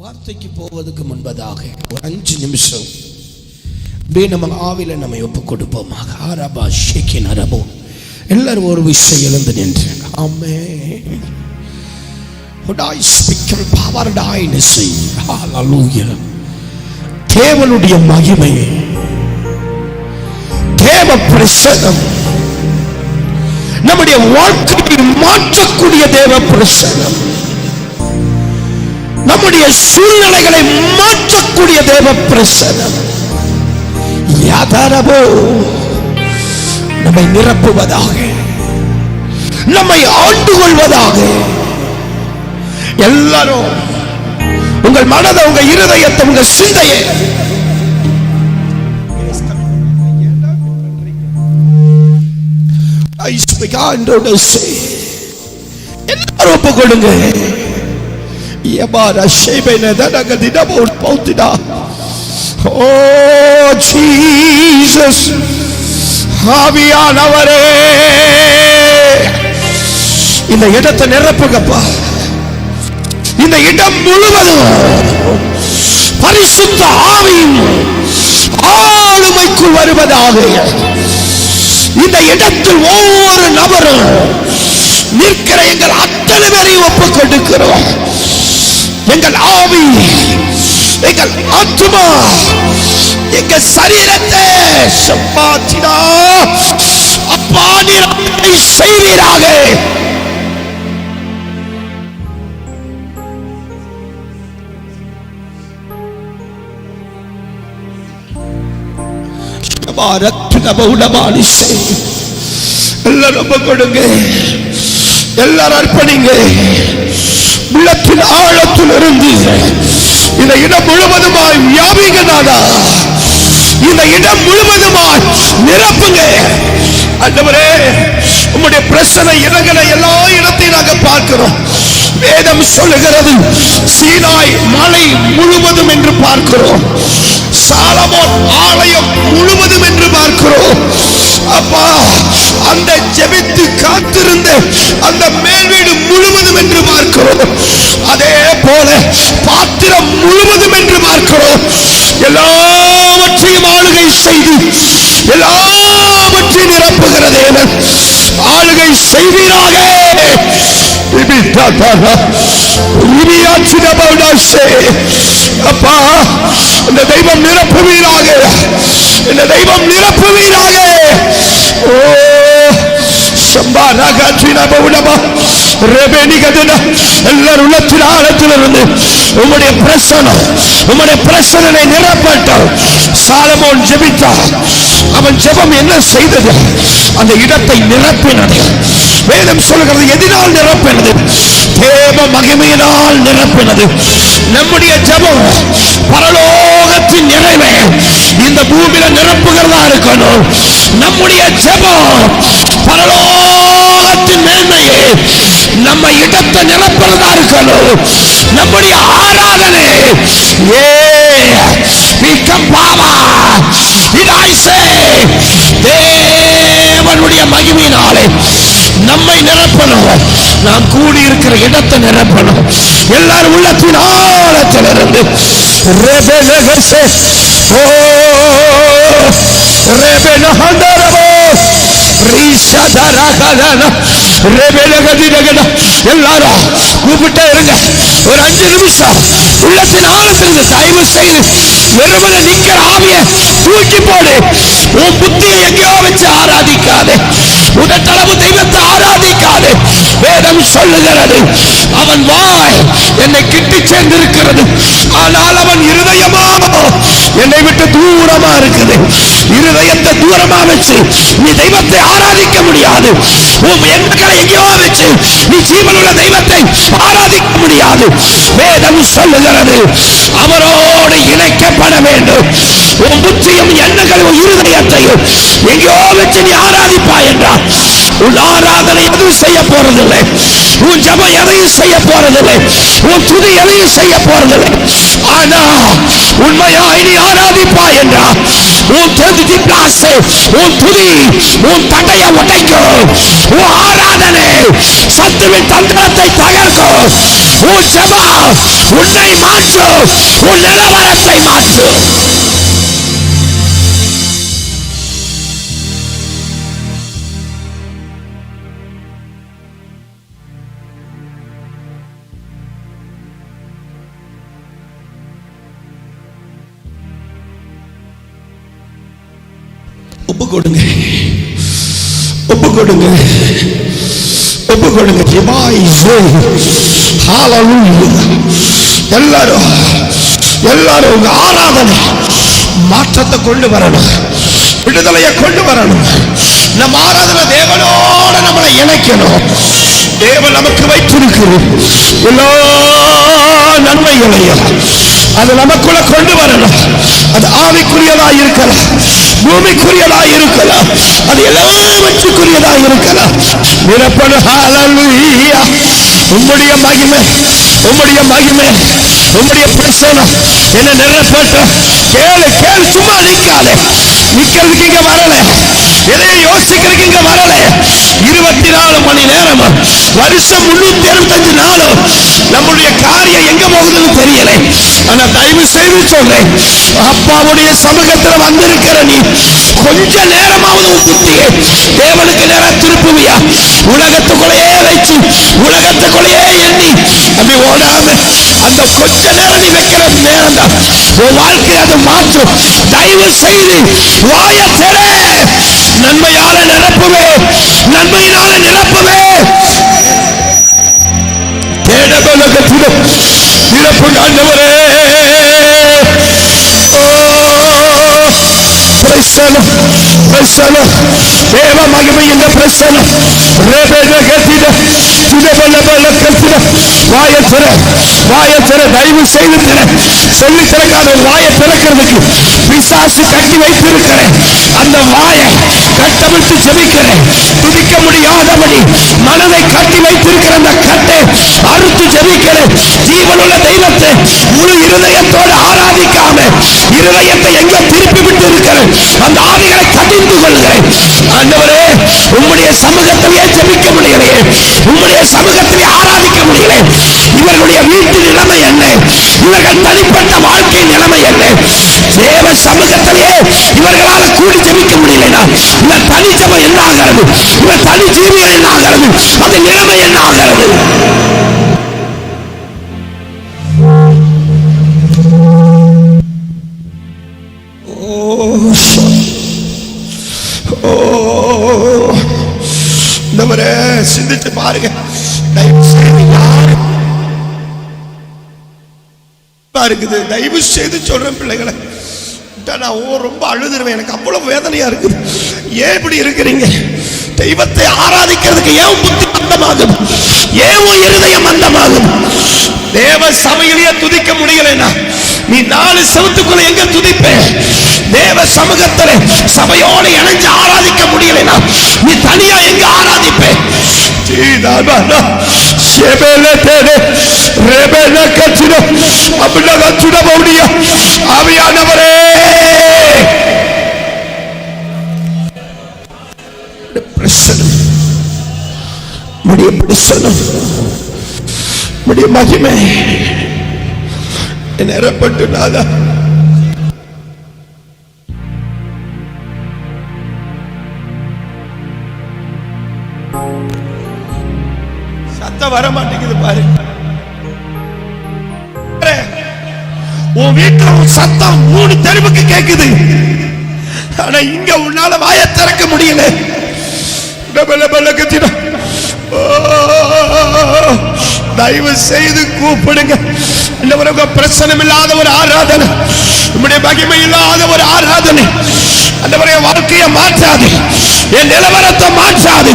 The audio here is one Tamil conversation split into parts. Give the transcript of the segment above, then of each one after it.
வார்த்தைக்கு போவதற்கு முன்பதாக ஒரு 5 நிமிஷம் நம்ம ஆவில நம்மை ஒப்புக் கொடுப்போமாக. ஆரபா ஷேக்கின் அரபோ எல்லாரும் ஒரு விஷயம் எழுந்து நின்று ஆமென். உடாய் ஸ்பீக்கர் பவர் டைனசி ஹalleluya. தேவனுடைய மகிமை, தேவ பிரசன்னம் நம்முடைய வாழ்க்கையை மாற்றக்கூடிய தேவ பிரசன்னம், நம்முடைய சூழ்நிலைகளை மாற்றக்கூடிய தேவ பிரசன்னம் யாதாரபோ நம்மை நிரப்புவதாக, நம்மை ஆண்டு கொள்வதாக. எல்லாரும் உங்கள் மனதை, உங்க இருதயத்தை, உங்க சிந்தையை எல்லாரும் ஒப்புக் கொடுங்க. Oh Jesus, ஆவியானவரே இந்த இடத்தை நிரப்புங்கப்பா. இந்த இடம் முழுவதும் பரிசுத்த ஆவியின் ஆளுமைக்குள் வருவதாக. இந்த இடத்தில் ஒவ்வொரு நபரும் நிற்கிற எங்கள் அத்தனை பேரையும் ஒப்புக் கொடுக்கிறோம். எங்கள் ஆவி, எங்கள் ஆத்மா, எங்கள் சரீரத்தை சம்பாதினா அப்பா நீரை செய்வீராக. எல்லாரும் ஒப்புக் கொடுங்க, எல்லாரும் அர்ப்பணிங்க. உள்ளத்தின் ஆழத்தில் இருந்து இந்த இடம் முழுவதுமாய் வியாபிங்கனாதா, இந்த இடம் முழுவதுமாய் நிரப்புங்க. ஆண்டவரே, உம்முடைய பிரசன்ன இடங்களை எல்லா இடத்தையும் நாங்கள் பார்க்கிறோம். வேதம் சொல்லுகிறது சீனாய் மலை முழுவதும் என்று பார்க்கிறோம், சாலமோன் ஆலயம் முழுவதும் என்று பார்க்கிறோம். அப்பா, அந்த ஜெபித்து காத்திருந்த அந்த மேல் வீடு முழுவதும் என்று பார்க்கிறோம். அதே போல பாத்திரம் முழுவதும் என்று பார்க்கிறோம். எல்லாவற்றையும் ஆளுகை செய்து எல்லாவற்றையும் நிரப்புகிற தேவன் ஆளுகை செய்வீராக. அப்பா, இந்த தெய்வம் நிரப்புவீராக, இந்த தெய்வம் நிரப்புவீராக. ஓ எல்லாரும் உள்ளத்தின் ஆழத்திலிருந்து உம்முடைய பிரசன்னம், உம்முடைய பிரசன்னை நிரப்பட்டும். சாலமோன் ஜெபித்தார், அவன் ஜெபம் என்ன செய்தது? அந்த இடத்தை நிரப்பினது. வேதம் சொல்கிறது எதினால் நிரப்பினது? தேவ மகிமையினால் நிரப்பினது. நம்முடைய ஜெபம் பரலோகத்தின் நிறைவை இந்த பூமியில நிரப்புகிறதா இருக்கணும். நம்முடைய ஜெபம் பரலோகத்தின் மேன்மையை நம்ம இடத்தை நிரப்புறதா இருக்கணும். நம்முடைய ஆராதனை தேவனுடைய மகிமையினாலே நம்மை நிரப்பணும். நாம் கூடியிருக்கிற இடத்தை நிரப்பணும். எல்லாரும் உள்ளத்தின் ஆழத்திலிருந்து எல்லாரும் கூப்பிட்டே இருங்க. ஒரு 5 நிமிஷம் உள்ளத்தின் ஆழத்திலிருந்து தயவு செய்து வெறுமனே நிக்கிற ஆவியை தூக்கி போடு. உன் புத்தியை எங்கேயோ வச்சு ஆராதிக்காதே, உதட்டளவு தெய்வத்தை ஆராதிக்காதே. வேதம் சொல்லுகிறது அவன் வாய் என்னை கிட்டி சேர்ந்திருக்கிறது, ஆனால் அவன் இருதயமோ என்னை விட்டு தூரமா இருக்குது. இருதயத்தை தூரமா வச்சு நீ தெய்வத்தை ஆராதிக்க முடியாது. உன் எண்ணங்களை எங்கேயோ வச்சு நீ ஜீவனுள்ள தெய்வத்தை ஆராதிக்க முடியாது. வேதம் சொல்லுகிறது அவரோடு இணைக்கப்பட வேண்டும். உன் புத்தியும் எண்ணங்களையும் இருதயத்தையும் எங்கேயோ வச்சு நீ ஆராதிப்பாய் என்றால் உன் ஆராதனை எதுவும் செய்ய போறதில்லை, உன் ஜபம் எதையும் செய்ய போறதில்லை, உன் துதி எதையும் செய்ய போறதில்லை. ஆனா உண்மையாய் நீ ஆராதிப்பாய் என்றால் உன் துதி உன் தடையை உடைக்கும், உன் ஆராதனை சத்துருவின் தந்திரத்தை தகர்க்கும், உன் ஜபம் உன்னை மாற்றும், உன் நிலவரத்தை மாற்றும். ஒப்பு கொடுங்க, ஒப்பு கொடுங்க, ஒப்பு கொடுங்க. எல்லாரும் எல்லாரும் உங்க ஆராதனை மாற்றத்தை கொண்டு வரணும், விடுதலையை கொண்டு வரணும். நம்ம ஆராதனை தேவனோட நம்மளை இணைக்கணும். தேவன் நமக்கு வைத்திருக்கிறது எல்லா நன்மைகளையும் அது நமக்குள்ள கொண்டு வரணும். அது ஆவிக்குரியதா இருக்கலாம், பூமிக்குரியதா இருக்கலாம், அது எல்லாவற்றுக்குரியதா இருக்கலாம். ஹல்லேலூயா. உம்முடைய மகிமை, உம்முடைய மகிமை, உம்முடைய பிரசன்னம் என்ன நிரப்பட்ட. கேளு கேளு, சும்மா நிக்காதே. நிக்கிறதுக்கு இங்க வரல, எதையும் யோசிக்கிறதுக்கு இங்க வரல. 24 மணி நேரம், வருஷம் 365 நாளும் நம்முடைய காரியம் எங்க போகுதுன்னு தெரியல. ஆனா தயவு செய்து சொல்றேன், அப்பாவுடைய சமூகத்தில் வந்திருக்கிற நீ கொஞ்ச நேரமாவது உன் புத்தியை தேவனுக்கு நேரம் திருப்புவியா? உலகத்துக்குள்ளேயே வச்சு உலகத்துக்குள்ளேயே எண்ணி அப்படி ஓடாம அந்த கொஞ்ச நேரம் நீ வைக்கிற நேரம் தான் உன் வாழ்க்கையை அதை மாற்றும். தயவு செய்து வாய திற. நன்மையால நிரப்புவே, நன்மையினால நிரப்புவே. தேடபலகத்திலும் நிரப்புங்க ஆண்டவரே. தேவ மகிமை இந்த பிரசனம். வாயத்திற தயவு செய்து சொல்லி திறக்காத வாயை திறக்கிறதுக்கு பிசாசு கட்டி வைத்திருக்கிறேன். அந்த வாயை கட்டவிட்டு ஜெபிக்கிறேன். துதிக்க முடியாதபடி மனதை கட்டி வைத்திருக்கிற அந்த கட்டை அறுத்து ஜெபிக்கிறேன். ஜீவனுள்ள தெய்வத்தை முழு இருதயத்தோடு ஆராதிக்காம இருதயத்தை எங்க திருப்பி விட்டு இருக்கிறேன். அந்த ஆவிகளை கடிந்து கொள்கிறேன். ஆண்டவரே, உம்முடைய சமூகத்திலே ஜெபிக்க முடியலையே, உம்முடைய சமூகத்திலே ஆராதிக்க முடியல. இவர்களுடைய வீட்டு நிலைமை என்ன, இவர்கள் தனிப்பட்ட வாழ்க்கை நிலைமை என்ன, தேவ சமூகத்திலே இவர்களால் கூடி ஜெபிக்க முடியலனா இவர் தனி ஜெபம் என்ன ஆகிறது, இவர் தனி ஜீவியம் என்ன ஆகிறது, அந்த நிலைமை என்ன ஆகிறது? சிந்திச்சு பாருங்க. இருக்குது தயவு செய்து சொல்றேன் பிள்ளைகளை, நான் ரொம்ப அழுதுருவேன். எனக்கு அவ்வளவு வேதனையா இருக்குது. ஏன் இப்படி இருக்கிறீங்க? தெய்வத்தை ஆராதிக்கிறதுக்கு ஏன் புத்தி மந்தமாகும், ஏன் இருதயம் மந்தமாகும்? தேவ சபையிலேயே துதிக்க முடியலனா நீ 4 செவத்துக்குள்ள எங்க துதிப்பேன்? தேவ சமூகத்திலே சபையோடு இணைஞ்சு ஆராதிக்க முடியலனா நீ தனியா எங்க ஆராதிப்பேன்? ஆவியானவரே, மகிமை நிரப்பட்டு நாதா சத்தம் வர மாட்டேங்குது பாரு. உன் வீட்டுல சத்தம் 3 தெருவுக்கு கேக்குது. ஆனா இங்க உன்னால வாயை திறக்க முடியல. தயவு செய்து கூப்பிடுங்க. பிரச்சனை இல்லாத ஒரு ஆராதனை, நம்முடைய மகிமை இல்லாத ஒரு ஆராதனை. அந்தவரைய வாழ்க்கையை மாற்றாது, என் நிலவரத்தை மாற்றாது,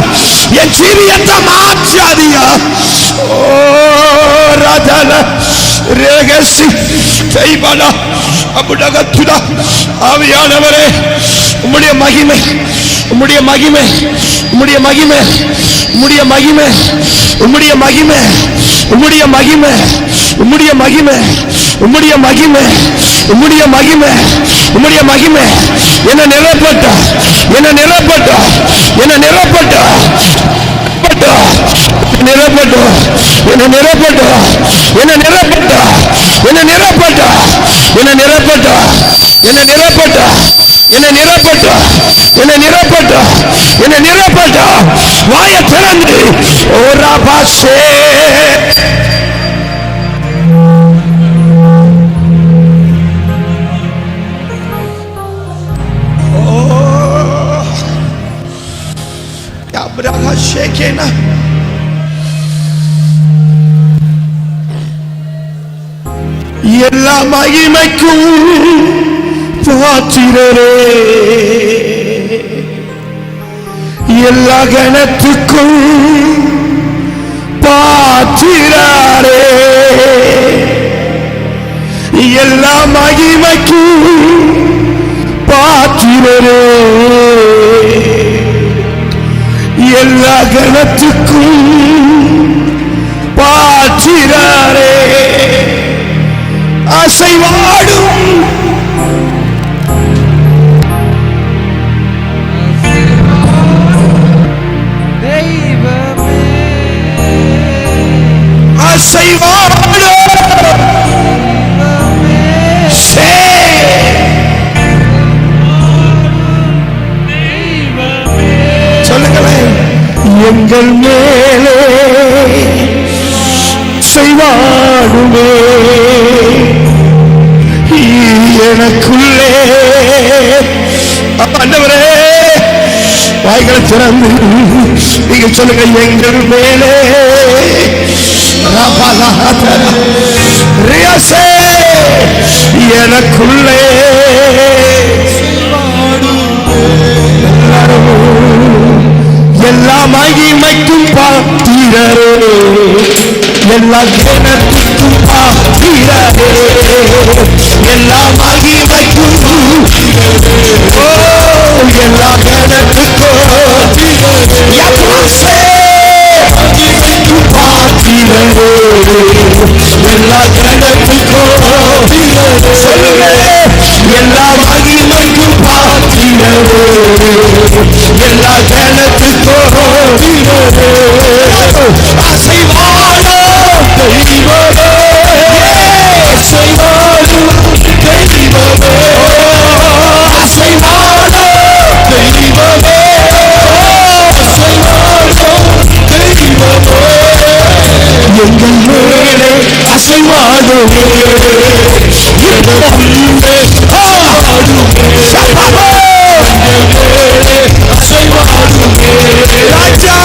என் ஜீவியத்தை மாற்றாதியா. ஓ ராஜா, ஓ ரகசி தைபலா அபுடகத்துடா. ஆவியானவரே, உம்முடைய மகிமை, உம்முடைய மகிமை, உம்முடைய மகிமை, உம்முடைய மகிமை, உம்முடைய மகிமை, உம்முடைய மகிமை, உம்முடைய மகிமை, உம்முடைய மகிமை, உம்முடைய மகிமை, உம்முடைய மகிமை என்ன நிரப்பட்ட, என்ன நிரப்பட்ட, என்ன நிரப்பட்ட, நிரப்பட்ட, என்ன நிரப்பட்ட, என்ன நிரப்பட்ட, என்ன நிரப்பட்ட, என்ன நிரப்பட்ட, என்ன நிரப்பட்ட, என்ன நிரப்பட்ட, என்ன நிரப்பட்ட, என்ன நிரப்பட்ட. வாயை திறந்து ஓரா பாஷே எல்லா மகிமைக்கும் பாத்திரரே, எல்லா கணத்துக்கும் பாத்திரரே, எல்லா மகிமைக்கும் பாத்திரரே, எல்லா கணத்துக்கும் பாத்திரரே. அசைவாடும் தெய்வமே, அசைவாடும் சொல்லுங்களேன். எங்கள் மேலே செய்வாடுமே, எனக்குள்ளே. ஆண்டவரே, வாய்களை திறந்து நீங்க சொல்லுங்க. எங்கள் மேலே எனக்குள்ளே எல்லா மகிமைக்கும் பாத்திரரே, எல்லா கணத்துக்கும் பாத்திரரே, எல்லா மகிமைக்கும், எல்லா கணத்துக்கும் பாத்திரரே, எல்லா கணத்துக்கும் சொல்லுங்க. எல்லா மகிமைக்கும் பாத்திரரே, எல்லா கணத்துக்கும் அசைவாடோ தெய்வமே, அசைவாடோ தெய்வமே, அசைவாடோ தெய்வமே, அசைவாடோ தெய்வமே. எங்கள் மேலே அசைவாடுமே, எனக்குள்ளே ஆடுமே, அசைவாடுமே ராஜா,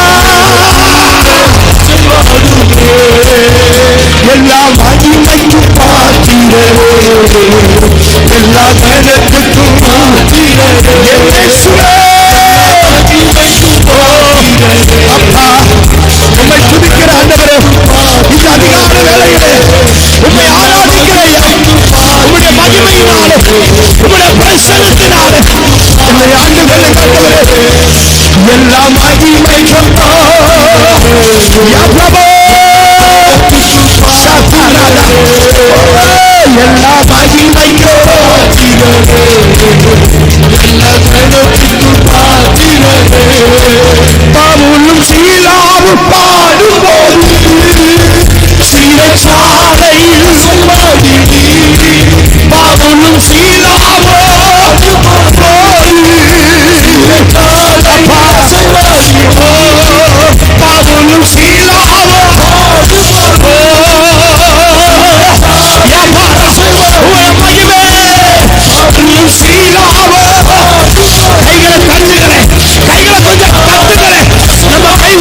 அசைவாடுமே. எல்லா மகிமைக்கும் பாத்திரரே, எல்லா கணத்துக்கும் பாத்திரரே, அப்பா உம்மை துதிக்கிற ஆண்டவரே, இந்த அதிகார வேளையிலே உம்மை ஆராதிக்கிற உம்முடைய மகிமையினாலே, உம்முடைய பிரசன்னத்தினாலே உம்மை ஆண்டுகளை கண்டவரே, எல்லா மகிமைக்கும் எல்லா மகிமைக்கும் எல்லா கணத்துக்கும் பாத்திரரே. பவுலும் சீலாவும் பாடும்போது சிறைச்சாலையில் பவுலும் சீலாவும் பவுலும் சீலாவும் கைகளை தட்டுகிறேன், கைகளை கொஞ்சம் தட்டுகிறேன். நம்ம கை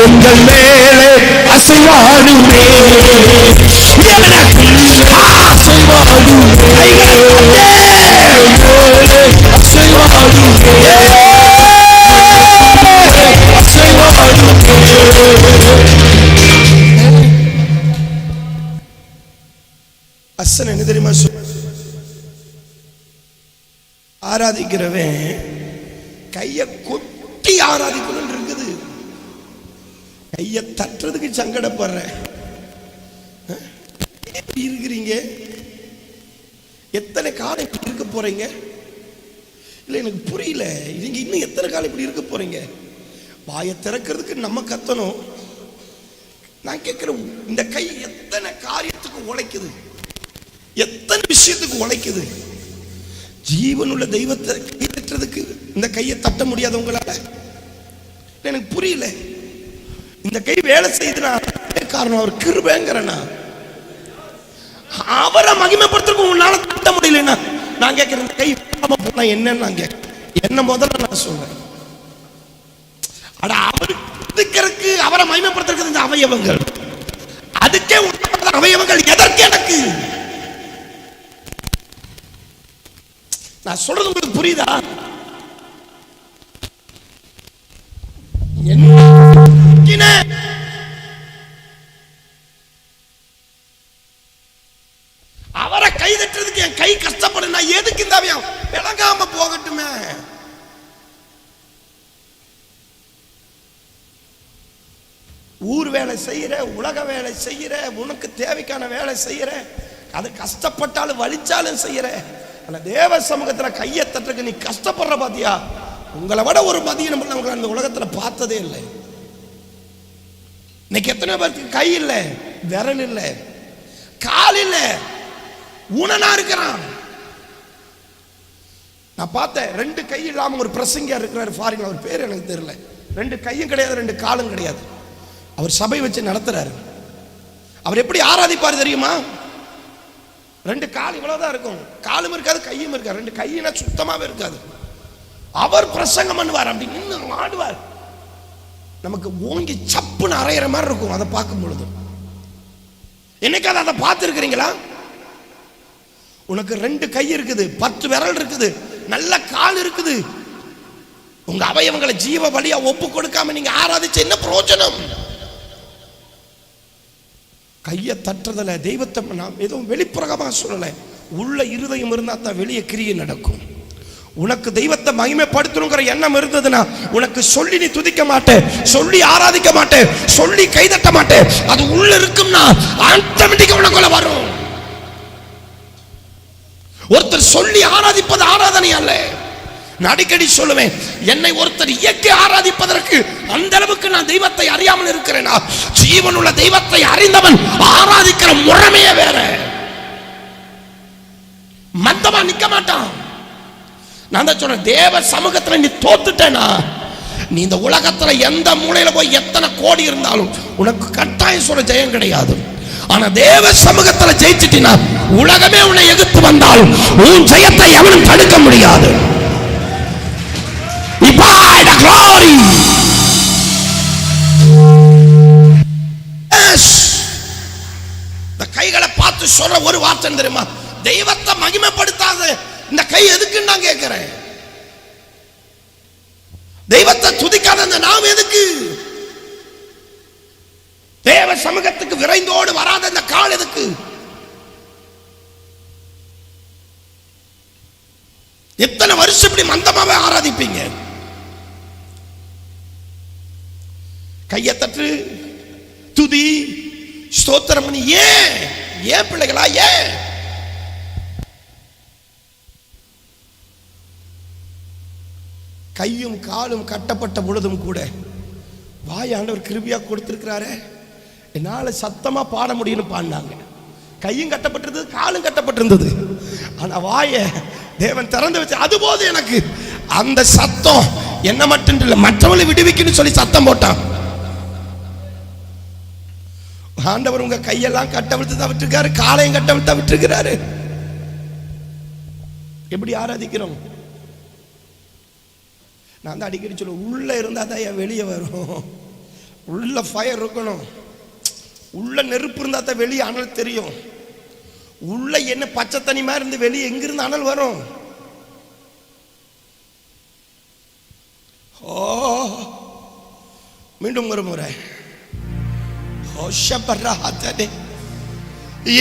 எங்கள் மேலே அசைவாடுமே, எனக்கு அசைவாடுமே, அசன் என்ன தெரியுமா? ஆராதிக்கிறவன் கைய கொட்டி ஆராதிக்கணும் இருக்குது. கைய தட்டுறதுக்கு சங்கடப்படுறேன். இருக்கிறீங்க, எத்தனை காலம் இப்படி இருக்க போறீங்க? இல்ல எனக்கு புரியல, நீங்க இன்னும் எத்தனை காலம் இப்படி இருக்க போறீங்க? வாயை திறக்கிறதுக்கு நம்ம கத்தணும். நான் கேட்கிறேன், இந்த கை எத்தனை காரியத்துக்கு உழைக்குது, எத்தனை விஷயத்துக்கு உழைக்குது. ஜீவனுள்ள தெய்வத்தை கையற்றதுக்கு இந்த கையை தட்ட முடியாது உங்களால? எனக்கு புரியல. இந்த கை வேலை செய்யுதுன்னா காரணம் அவர் கிருபைங்கிறனா, அவரை மகிமைப்படுத்துறதுக்கு உங்களால தட்ட முடியலன்னா நான் கேட்கிறேன், இந்த கை போனா என்னன்னு நான் கேட்கிறேன். என்ன முதல்ல நான் சொல்றேன், அவருக்கு அவரை மகிமைப்படுத்துறதுக்கு இந்த அவயவங்கள், அதுக்கே அவயவங்கள் எதற்கு எனக்கு? நான் சொல்றது உங்களுக்கு புரியுதா? அவரை கை தட்டுறதுக்கு என் கை கஷ்டப்படும். நான் எதுக்கு இந்த விளங்காம போகட்டுமே? ஊர் வேலை செய்யற, உலக வேலை செய்யற, உனக்கு தேவைக்கான வேலை செய்யற, அது கஷ்டப்பட்டாலும் வலிச்சாலும் செய்யற. ஆனா தேவ சமூகத்துல கையை தட்டுறதுக்கு நீ கஷ்டப்படுற பாத்தியா? உங்களை விட ஒரு மதியம் அந்த உலகத்துல பார்த்ததே இல்லை. இன்னைக்கு எத்தனை பேருக்கு கை இல்ல, விரல் இல்ல, கால் இல்ல, ஊனனா இருக்கிறான். நான் பார்த்தேன், 2 கை இல்லாம ஒரு பிரசங்கியா இருக்கிறாரு ஃபாரின்ல, அவர் பேர் எனக்கு தெரியல. 2 கையும் கிடையாது, 2 காலும் கிடையாது. அவர் சபை வச்சு நடத்துறாரு. அவர் எப்படி ஆராதிப்பார் தெரியுமா? 2 கால் இவ்வளவுதான் இருக்கும், காலும் இருக்காது, கையும் இருக்காது. 2 கையினா சுத்தமாவே இருக்காது. அவர் பிரசங்கம் பண்ணுவார், அப்படி நின்று ஆடுவார். நமக்கு ஓங்கி சப்புன்னு அரைகிற மாதிரி இருக்கும் அதை பார்க்கும் பொழுது. என்னைக்காவது அதை பார்த்துருக்கிறீங்களா? உனக்கு 2 கை இருக்குது, 10 விரல் இருக்குது, நல்ல கால் இருக்குது, உங்க அவயவங்களை ஜீவ பலியா ஒப்பு கொடுக்காம நீங்க ஆராதிச்சு என்ன பிரயோஜனம்? கையை தட்டுறதுல தெய்வத்தை நாம் எதுவும் வெளிப்புறமா சொல்லலை, உள்ள இருதயம் இருந்தா தான் வெளியே கிரியை நடக்கும். உனக்கு தெய்வத்தை மகிமைப்படுத்தணுங்கிற எண்ணம் இருந்ததுன்னா உனக்கு சொல்லி நீ துதிக்க மாட்டே, சொல்லி ஆராதிக்க மாட்டே, சொல்லி கைதட்ட மாட்டே. அது உள்ள இருக்கும்னா ஆட்டோமேட்டிக்கா உனக்குள்ள வரும். ஒருத்தர் சொல்லி ஆராதிப்பது ஆராதனை அல்ல. நான் அடிக்கடி சொல்லுவேன், என்னை ஒருத்தர் இயக்கி ஆராதிப்பதற்கு அந்த அளவுக்கு நான் தெய்வத்தை அறியாமல் இருக்கிறேனா? ஜீவனுள்ள தெய்வத்தை அறிந்தவன் ஆராதிக்கிற முறைமையே வேற. மந்தமா நிக்க மாட்டான். நான் தான் சொல்றேன், தேவ சமூகத்துல நீ தோத்துட்டேனா, நீ இந்த உலகத்துல எந்த மூலையில போய் எத்தனை கோடி இருந்தாலும் உனக்கு கட்டாயம் சொல்ற ஜெயம் கிடையாது. ஆனா தேவ சமூகத்துல ஜெயிச்சிட்டினா உலகமே உன்னை எதிர்த்து வந்தால் உன் ஜெயத்தை எவனும் தடுக்க முடியாது. கைகளை பார்த்து சொல்ற ஒரு வார்த்தை தெரியுமா? தெய்வத்தை மகிமைப்படுத்தாத இந்த கை எதுக்குன்னு நான் கேட்கிறேன். தெய்வத்தை துதிக்காத இந்த நாம் எதுக்கு? தேவ சமூகத்துக்கு விரைந்தோடு வராத இந்த கால் எதுக்கு? எத்தனை வருஷம் இப்படி மந்தமாவே ஆராதிப்பீங்க? கையை தட்டு, துதி, ஸ்தோத்திரம் பண்ணி. ஏன் பிள்ளைகளா? ஏன் கையும் காலும் கட்டப்பட்ட பொழுதும் கூட வாய் ஆண்டவர் கிருபையா கொடுத்திருக்கிறாரே, என்னால சத்தமா பாட முடியும்னு பாடினாங்க. கையும் கட்டப்பட்டிருந்தது, காலும் கட்டப்பட்டிருந்தது, ஆனா வாயை தேவன் திறந்து வச்சு அது போது எனக்கு அந்த சத்தம் என்ன மட்டும் இல்லை, மற்றவங்களை விடுவிக்குன்னு சொல்லி சத்தம் போட்டான். ஆண்டவர் உங்க கையெல்லாம் கட்டவிழ்த்து தான் விட்டுருக்காரு, காலையும் கட்டவிழ்த்து தான் விட்டுருக்கிறாரு. எப்படி ஆராதிக்கிறோம்? நான் தான் அடிக்கடி சொல்லுவேன், உள்ள இருந்தா தான் வெளியே வரும். உள்ள ஃபயர் இருக்கணும். உள்ள நெருப்பு இருந்தா தான் வெளியே அனல் தெரியும். உள்ள என்ன பச்சை தண்ணி மாதிரி இருந்து வெளியே எங்கிருந்து அனல் வரும்? ஓ, மீண்டும் ஒரு முறை.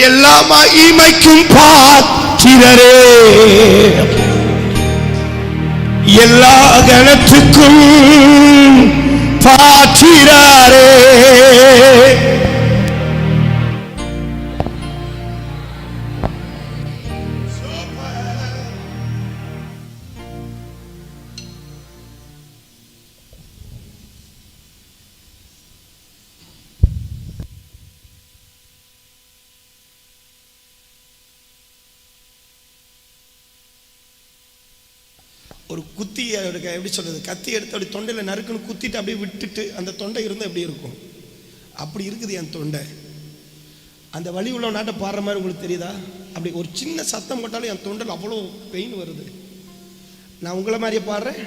எல்லா மகிமைக்கும் பாத்திரரே, எல்லா கணத்துக்கும் பாத்திரரே, ஒரு குத்தி எப்படி சொல்றது, கத்தி எடுத்து அப்படி தொண்டையில நறுக்குன்னு குத்திட்டு அப்படியே விட்டுட்டு அந்த தொண்டை இருந்தால் எப்படி இருக்கும்? அப்படி இருக்குது என் தொண்டை. அந்த வலி உள்ள நாட்டை பாடுற மாதிரி உங்களுக்கு தெரியுதா? அப்படி ஒரு சின்ன சத்தம் போட்டாலும் என் தொண்டையில் அவ்வளோ பெயின் வருது. நான் உங்களை மாதிரியே பாடுறேன்.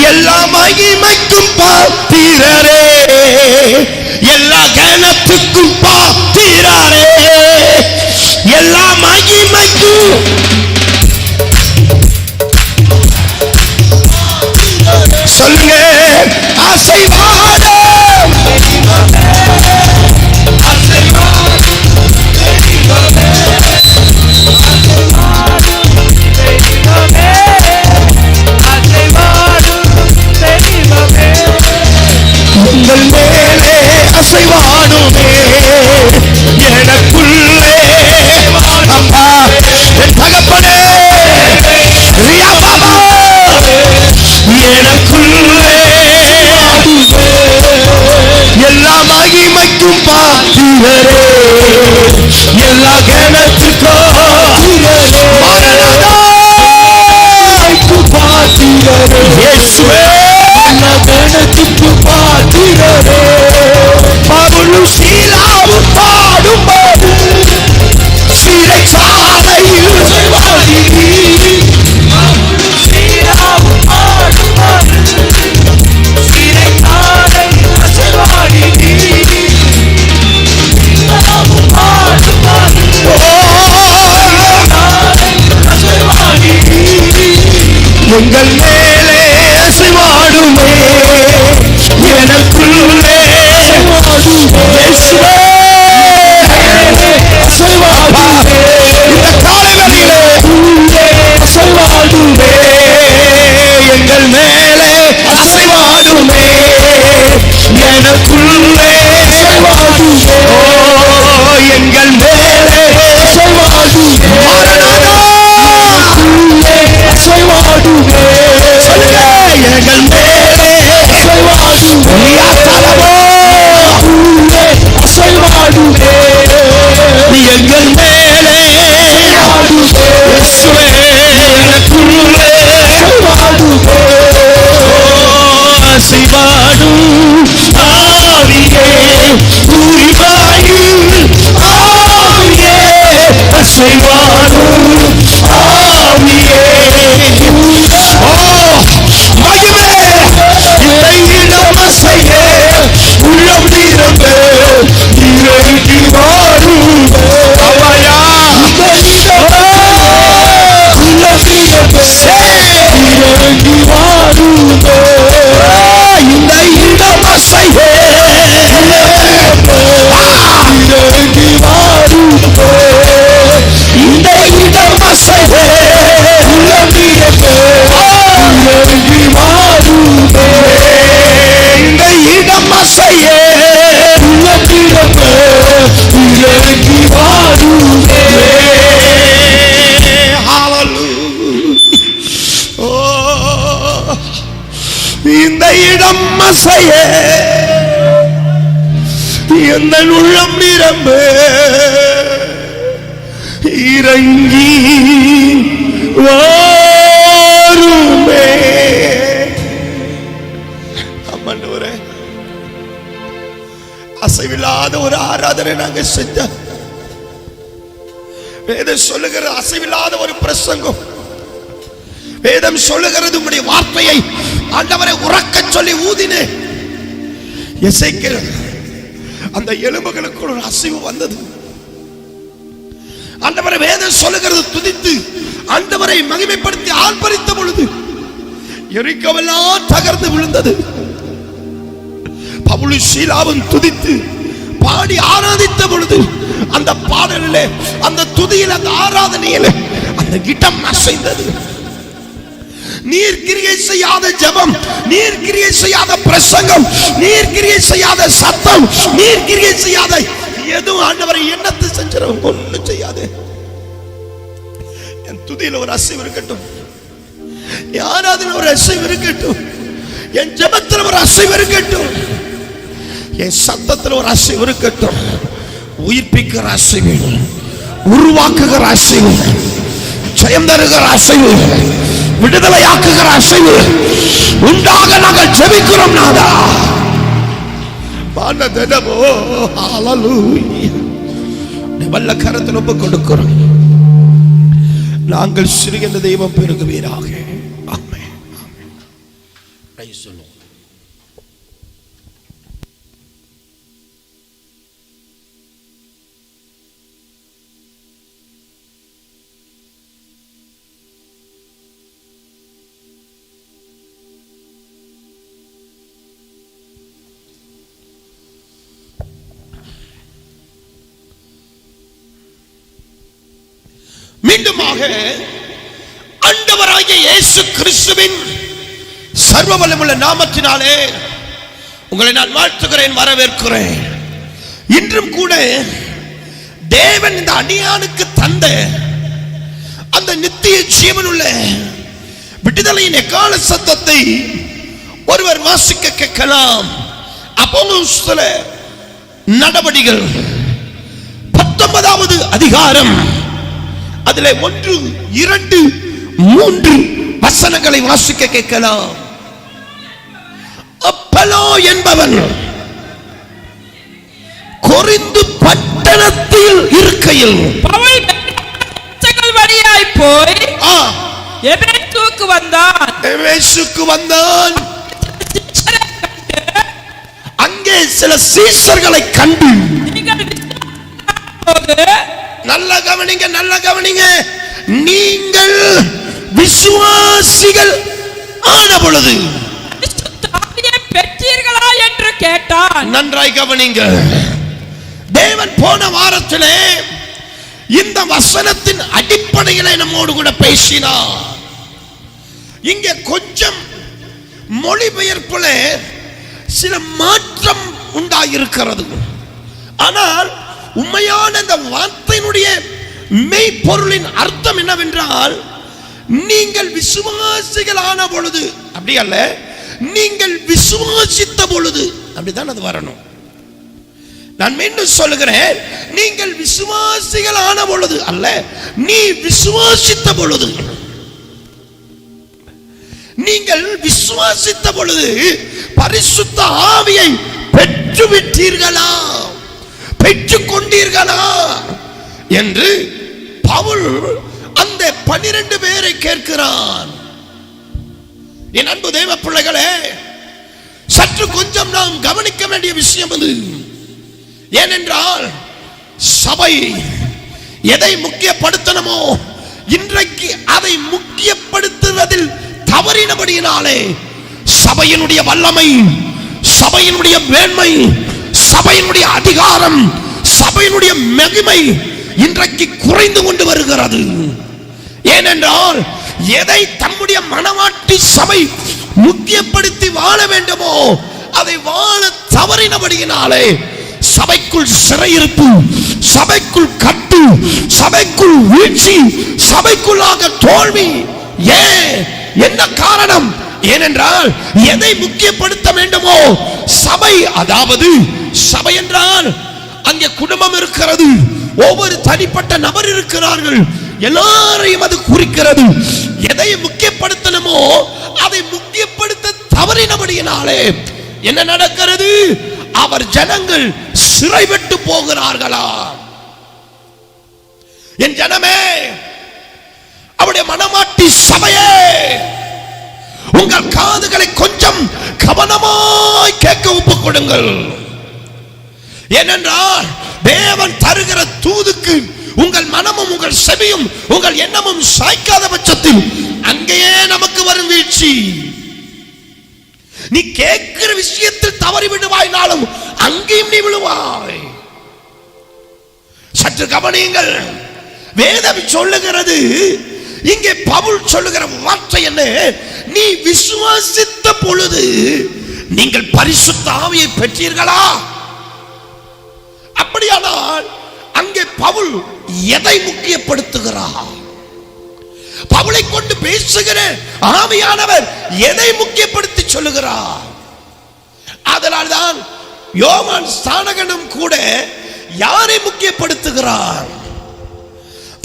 எல்லா மகிமைக்கும் பாத்திரரே, எல்லா கனத்துக்கும் பாத்திரரே, எல்லா மகிமைக்கும் சொல்லுங்க. அசைவாட உங்கள் மேலே அசைவாடுமே, எனக்குள்ளே அம்மா என் தகப்பனே, ரியா பாபா எனக்குள்ளே எல்லா மகிமைக்கும் பாத்திரரே, எல்லா கணத்துக்கும் பாத்திரரே, இயேசுவே எல்லா கணத்துக்கும் பாத்திரரே. பவுலும் சீலாவும் பாடும்போது சிறைச்சாலையில் எங்கள் மேலே அசைவாடுமே, எனக்குள்ளே இயேசுவே அசைவாடுமே, இந்த காலை வேளையிலே அசைவாடுமே, எங்கள் மேலே அசைவாடுமே, எனக்குள்ளே அசைவாடுமே, ஓ எங்கள் மேலே அசைவாடுமே, அசைவாடுமே, எங்கள் மேலே அசைவாடுமே, அசைவாடுமே, எங்கள் மேலே எனக்குள்ளே அசைவாடும் ஆவியே எந்த உள்ளம் நிரம்ப இறங்கி வாருமே. அம்மாண்டவரே, அசைவில்லாத ஒரு ஆராதனை நாங்க செஞ்ச, வேதம் சொல்லுகிற அசைவில்லாத ஒரு பிரசங்கம், வேதம் சொல்லுகிறது உம்முடைய வார்த்தையை ஆண்டவரை உறக்க சொல்லி ஊதினே. எசேக்கியேல் அந்த எலும்புகளுக்கு ஒரு அசைவு வந்தது. ஆண்டவரை வேதம் சொல்லுகிறது துதித்து ஆண்டவரை மகிமைப்படுத்தி ஆர்ப்பரித்த பொழுது எரிகோவெல்லாம் தகர்ந்து விழுந்தது. பவுலும் சீலாவும் துதித்து பாடி ஆராதித்த பொழுது அந்த பாடலிலே, அந்த துதியில், அந்த ஆராதனையிலே அந்த இடம் அசைந்தது. நீர் கிரியை செய்யாத ஜெபம், நீர் கிரியை செய்யாத பிரசங்கம், நீர் கிரியை செய்யாத சத்தம், நீர் கிரியை செய்யாத எதுவும் ஆண்டவரை எண்ணத்தை செஞ்சவங்க ஒன்றும் செய்யாது. என் துதியில் ஒரு அசைவு இருக்கட்டும், என் ஆராதனை ஒரு அசைவு இருக்கட்டும், என் ஜெபத்தில் ஒரு அசைவு இருக்கட்டும், என் சத்தத்தில் ஒரு அசைவு இருக்கட்டும். உயிர்ப்பிக்கிற அசைவு, உருவாக்குகிற அசைவு, ஜெயம் தருகிற அசைவு, விடுதலையாக்குகிற அசைவு உண்டாக நாங்கள் ஜெபிக்கிறோம். நாதா வானதனமோ ஹalleluya, வல்ல கரத்தில் ஒப்பு கொடுக்கிறோம். நாங்கள் சிறுகின்ற தெய்வம் பெருகுவீராக. ஆமென், ஆமென். Praise the Lord. மீண்டுமாக ஆண்டவராகிய இயேசு கிறிஸ்துவின் சர்வ வல்லமையுள்ள நாமத்தினாலே உங்களை நான் வாழ்த்துகிறேன், வரவேற்கிறேன். இன்றும் கூட தேவன் இந்த அடியானுக்கு தந்த அந்த நித்திய ஜீவனுள்ள விடுதலையின் எக்கால சத்தத்தை ஒருவர் வாசிக்க கேட்கலாம். அப்போஸ்தல நடபடிகள் 19வது அதிகாரம், அதிலே 1, 2, 3 வசனங்களை வாசிக்க கேட்கலாம். அப்பல்லோ என்பவன் கொரிந்து பட்டணத்தில் இருக்கையில் பவுல் வழியாய் போய் எபேசுக்கு வந்தான். அங்கே சில சீஷர்களை கண்டு, நல்ல கவனிங்க, நல்ல கவனிங்க, நீங்கள் விசுவாசிகள் ஆன பொழுது பெற்றீர்களா என்று கேட்டான். நன்றாய் கவனிங்க. தேவன் போன வாரத்திலே இந்த வசனத்தின் அடிப்படையில் நம்மோடு கூட பேசினார். இங்கே கொஞ்சம் மொழிபெயர்ப்புல சில மாற்றம் உண்டாயிருக்கிறது. ஆனால் உண்மையான இந்த வார்த்தையினுடைய மெய்ப்பொருளின் அர்த்தம் என்னவென்றால், நீங்கள் விசுவாசிகள் ஆன பொழுது, அப்படி அல்ல, நீங்கள் விசுவாசித்த பொழுது, அப்படிதான் அது வரணும். நான் மீண்டும் சொல்லுகிறேன், நீங்கள் விசுவாசிகள் ஆன பொழுது அல்ல, நீ விசுவாசித்த பொழுது. நீங்கள் விசுவாசித்த பொழுது பரிசுத்த ஆவியை பெற்றுவிட்டீர்களா, பெற்றுக் கொண்டீர்களா என்று பவுல் அந்த 12 பேரை கேட்கிறான். என் அன்பு தேவ பிள்ளைகளே, சற்று கொஞ்சம் நாம் கவனிக்க வேண்டிய விஷயம் அது. ஏனென்றால் சபை எதை முக்கியப்படுத்தணுமோ இன்றைக்கு அதை முக்கியப்படுத்துவதில் தவறினபடியினாலே சபையினுடைய வல்லமை, சபையினுடைய மேன்மை, சபையினுடைய அதிகாரம், சபையினுடைய மகிமை இன்றைக்கு குறைந்து கொண்டு வருகிறது. ஏனென்றால் எதை தம்முடைய மனவாட்டி சபை முக்கியப்படுத்தி வாழ வேண்டுமோ அதை வாழ தவறினபடியினாலே சபைக்குள் சிறையிருப்பு, சபைக்குள் கட்டு, சபைக்குள் வீழ்ச்சி, சபைக்குள்ளாக தோல்வி. என்ன காரணம்? ஏனென்றால் எதை முக்கியப்படுத்த வேண்டுமோ சபை, அதாவது சபை என்றால் அங்கே குடும்பம் இருக்கிறது, ஒவ்வொரு தனிப்பட்ட நபர் இருக்கிறார்கள், எல்லாரையும் அது குறிக்கிறது. எதை முக்கியப்படுத்தணுமோ அதை முக்கியப்படுத்த தவறினபடியினாலே என்ன நடக்கிறது? அவர் ஜனங்கள் சிறைவிட்டு போகிறார்களா? என் ஜனமே, அவருடைய மனமாட்டி சபையே, உங்கள் காதுகளை கொஞ்சம் கவனமாய் கேட்க ஒப்புக் கொடுங்கள். ஏனென்றால் தேவன் தருகிற தூதுக்கு உங்கள் மனமும் உங்கள் செவியும் உங்கள் எண்ணமும் சாய்க்காத பட்சத்தில் அங்கேயே நமக்கு வரும் வீழ்ச்சி. நீ கேட்கிற விஷயத்தில் தவறி விடுவாய்னாலும் அங்கேயும் நீ விழுவாய். சற்று கவனியுங்கள். வேதம் சொல்லுகிறது, இங்கே பவுல் சொல்லுகிற வார்த்தை என்ன? நீ விசுவாசித்த பொழுது நீங்கள் பரிசுத்த ஆவியை பெற்றீர்களா? அப்படியானால் அங்கே பவுல் எதை முக்கியப்படுத்துகிறார்? பவுலை கொண்டு பேசுகிற ஆவியானவர் எதை முக்கியப்படுத்தி சொல்லுகிறார்? அதனால்தான் யோவான் ஸ்நானகனும் கூட யாரை முக்கியப்படுத்துகிறார்?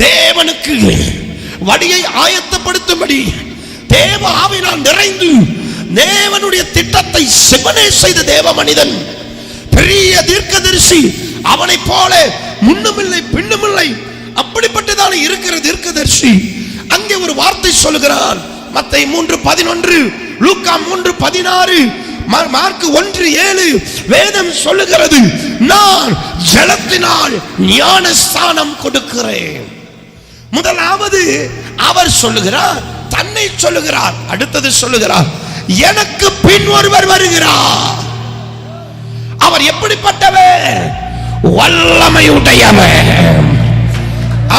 தேவனுக்கு வழியை ஆயத்தப்படுத்தும்படி தேவ ஆவியினால் நிறைந்து தேவனுடைய திட்டத்தை செவனே செய்த தேவ மனிதன், பெரிய தீர்க்கதரிசி, அவனை போல முன்னுமில்லை பின்னுமில்லை அப்படிப்பட்டதான இருக்கிற தீர்க்கதரிசி அங்கே ஒரு வார்த்தை சொல்லுகிறான். மத்தேயு 3:11, லூக்கா 3:16, மார்க்கு 1:7 வேதம் சொல்லுகிறது, நான் ஜலத்தினால் ஞானஸ்நானம் கொடுக்கிறேன். முதலாவது அவர் சொல்லுகிறார், தன்னை சொல்லுகிறார். அடுத்தது சொல்லுகிறார், எனக்கு பின் ஒருவர் வருகிறார். அவர் எப்படிப்பட்டவர்? வல்லமையுடையவர்.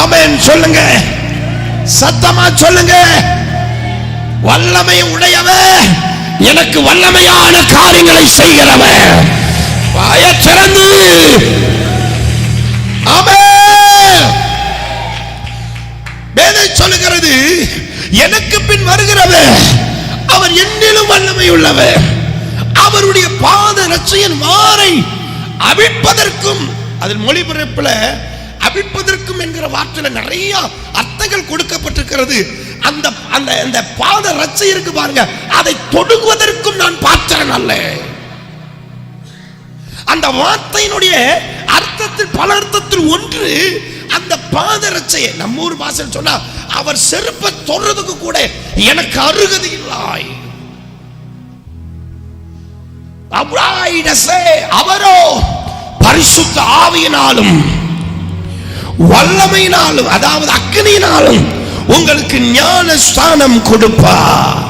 ஆமென் சொல்லுங்க, சத்தமா சொல்லுங்க. வல்லமை உடையவர், எனக்கு வல்லமையான காரியங்களை செய்கிறவர். வாயை திறந்து ஆமென். வேதம் சொல்லுகிறது, எனக்கு பின் வருகிறவர் அவர் என்னிலும் வல்லமை உள்ளவர். அவருடைய பாத ரட்சையின் வாரை அவிழ்ப்பதற்கும், அதில் மொழிபெயர்ப்புல அவிழ்ப்பதற்கும் என்கிற வார்த்தையில் நிறைய அர்த்தங்கள் கொடுக்கப்பட்டிருக்கிறது. அந்த அந்த அந்த பாத ரட்சை இருக்கு பாருங்க, அதை தொடுவதற்கும் நான் பாத்திரன் அல்ல. அந்த வார்த்தையினுடைய அர்த்தத்தில் பல அர்த்தத்தில் ஒன்று அந்த பாத ரட்சையை நம்ம ஊர் பாஷையில் சொன்னா, அவர் செருப்பை தொடுறதுக்கு கூட எனக்கு அருகதை இல்லை. அவரோ பரிசுத்த ஆவியினாலும் வல்லமையினாலும், அதாவது அக்கினியினாலும் உங்களுக்கு ஞான ஸ்நானம் கொடுப்பார்.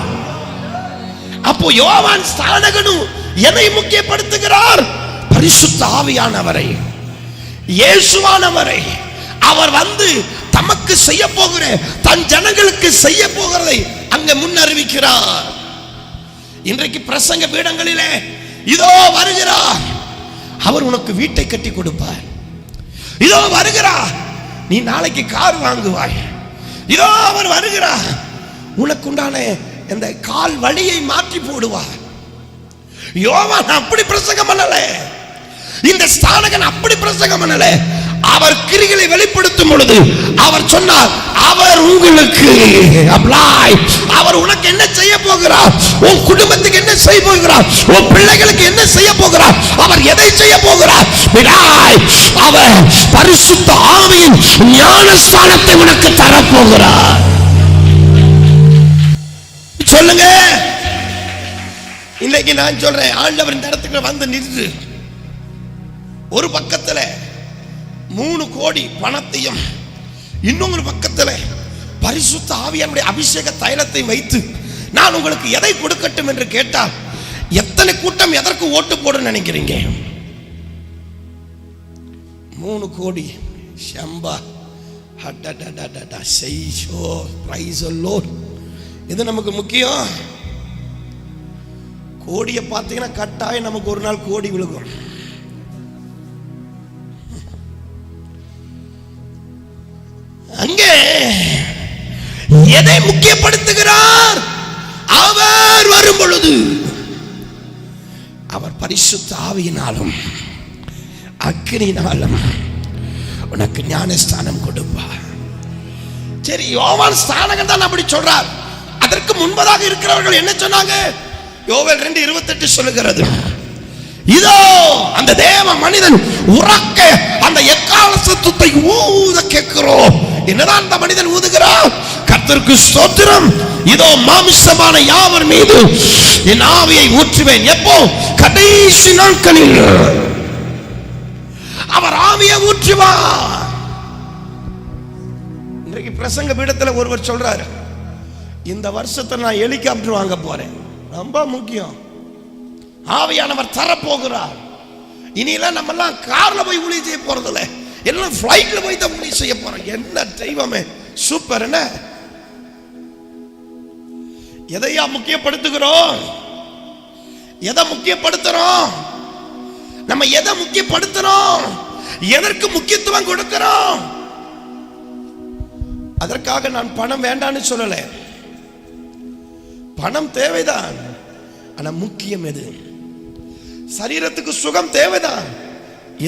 அப்போ யோவான் ஸ்நானகனும் எதை முக்கியப்படுத்துகிறார்? பரிசுத்த ஆவியானவரை, இயேசுவானவரை. அவர் வந்து தமக்கு செய்ய போகிற, தன் ஜனங்களுக்கு செய்ய போகிறதை அங்க முன்னறிவிக்கிறார். இன்றைக்கு பிரசங்க பீடங்களிலே இதோ வருகிறார், அவர் உனக்கு வீட்டை கட்டி கொடுப்பார். இதோ வருகிறார், நீ நாளைக்கு கார் வாங்குவாய். இதோ அவர் வருகிறார், உனக்கு உண்டான இந்த கால் வலியை மாற்றி போடுவார். யோவான் அப்படி பிரசங்கம் பண்ணல, இந்த ஸ்நானகன் அப்படி பிரசங்கம் பண்ணல. அவர் கிரிகளை வெளிப்படுத்தும் பொழுது அவர் சொன்னார், அவர் உங்களுக்கு அவர் உனக்கு என்ன செய்ய போகிறார், உன் குடும்பத்துக்கு என்ன செய்ய போகிறார், உன் பிள்ளைகளுக்கு என்ன செய்ய போகிறார், அவர் எதை செய்ய போகிறார்? அவர் பரிசுத்த ஆவியின் ஞானஸ்நானத்தை உனக்கு தரப்போகிறார். சொல்லுங்க. இன்னைக்கு நான் சொல்றேன், ஆண்டவர் இந்த இடத்துக்கு வந்து நின்று ஒரு பக்கத்துல 3 கோடி பணத்தையும் இன்னொரு பக்கத்தில் பரிசுத்த ஆவியானுடைய அபிஷேக தைலத்தை வைத்து நான் உங்களுக்கு எதை கொடுக்கட்டும் என்று கேட்டால் எத்தனை கூட்டம் எதற்கு ஓட்டு போட நினைக்கிறீங்க? 3 கோடி ஷம்பா இது நமக்கு முக்கியம். கோடியை பார்த்தீங்கன்னா கட்டாயம் நமக்கு ஒரு நாள் கோடி விழுகும். அங்கே எதை முக்கியப்படுத்துகிறார்? அவர் வரும் பொழுது அவர் பரிசுத்த ஆவியினாலும் அக்கினினாலும் உனக்கு ஞானஸ்தானம் கொடுப்பா. சரி, யோவான் ஸ்நானகன் தான் அப்படி சொல்றார். அதற்கு முன்பதாக இருக்கிறவர்கள் என்ன சொன்னாங்க? யோவேல் 2:28 சொல்லுகிறது, இதோ அந்த தேவ மனிதன் உறக்க அந்த எக்கால சத்தத்தை ஊத கேட்கிறோம். என்னதான் அந்த மனிதன் ஊதுகிறார்? கர்த்தருக்கு ஸ்தோத்திரம், இதோ மாமிசமான யாவர் மீது என் ஆவியை ஊற்றுவேன். எப்போ? கடைசி நாட்களில் அவர் ஆவியை ஊற்றுவார். இன்றைக்கு பிரசங்க பீடத்தில் ஒருவர் சொல்றாரு, இந்த வருஷத்தை நான் ஹெலிகாப்டர் வாங்க போறேன், ரொம்ப முக்கியம், ஆவியானவர் தரப்போகிறார். இனியெல்லாம் நம்ம எல்லாம் கார்ல போய் ஊழியம் செய்ய போறது இல்லை, எல்லாம் பிளைட்ல போய் தான் ஊழியம் செய்ய போறோம். என்ன தெய்வமே, சூப்பர். என்ன எதையா முக்கியப்படுத்துகிறோம்? எதை முக்கியப்படுத்துறோம்? நம்ம எதை முக்கியப்படுத்துறோம்? எதற்கு முக்கியத்துவம் கொடுக்கிறோம்? அதற்காக நான் பணம் வேண்டான்னு சொல்லல, பணம் தேவைதான். ஆனா முக்கியம் எது? சரீரத்துக்கு சுகம் தேவைதான்,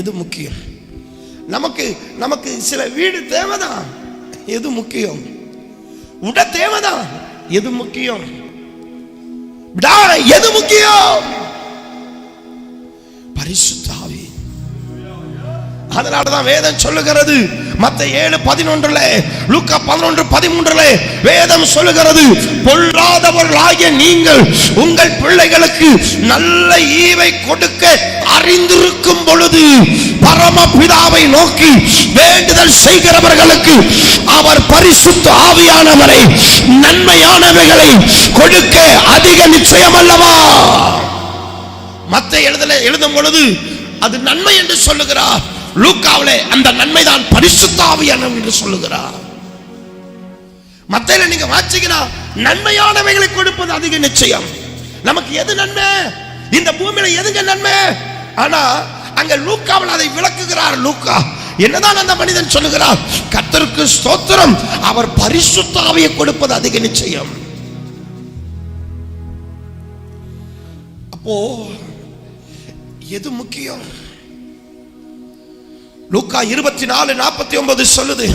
எது முக்கியம்? நமக்கு சில வீடு தேவைதான், எது முக்கியம்? உட தேவைதான், எது முக்கியம்? எது முக்கியம்? பரிசுத்த ஆவி. அதனாலதான் வேதம் சொல்லுகிறது, மத்தேயு 7:11, லூக்கா 11:13 வேதம் சொல்லுகிறது, பொல்லாதவர்களாகிய நீங்கள் உங்கள் பிள்ளைகளுக்கு நல்ல ஈவை கொடுக்க அறிந்திருக்கும் பொழுது பரமபிதாவை நோக்கி வேண்டுதல் செய்கிறவர்களுக்கு அவர் பரிசுத்த ஆவியானவரை நன்மையானவைகளை கொடுக்க அதிக நிச்சயம் அல்லவா? மத்தேயு எழுதும் பொழுது அது நன்மை என்று சொல்லுகிறார். லூக்காவிலே அந்த நன்மைதான் பரிசுத்த ஆவியானவர் என்று சொல்லுகிறார். மத்தேயுல நீங்க வாசிங்கன்னா நன்மையானவைகளை கொடுப்பது அதிக நிச்சயம். நமக்கு எது நன்மை? இந்த பூமியில எதுங்க நன்மை? ஆனா அங்க லூக்காவில் அதை விளக்குகிறார். லூக்கா என்னதான் அந்த மனிதன் சொல்லுகிறார்? கர்த்தருக்கு ஸ்தோத்திரம், அவர் பரிசுத்த ஆவியை கொடுப்பது அதிக நிச்சயம். அப்போ எது முக்கியம்? லூக்கா 24:49 சொல்லுது,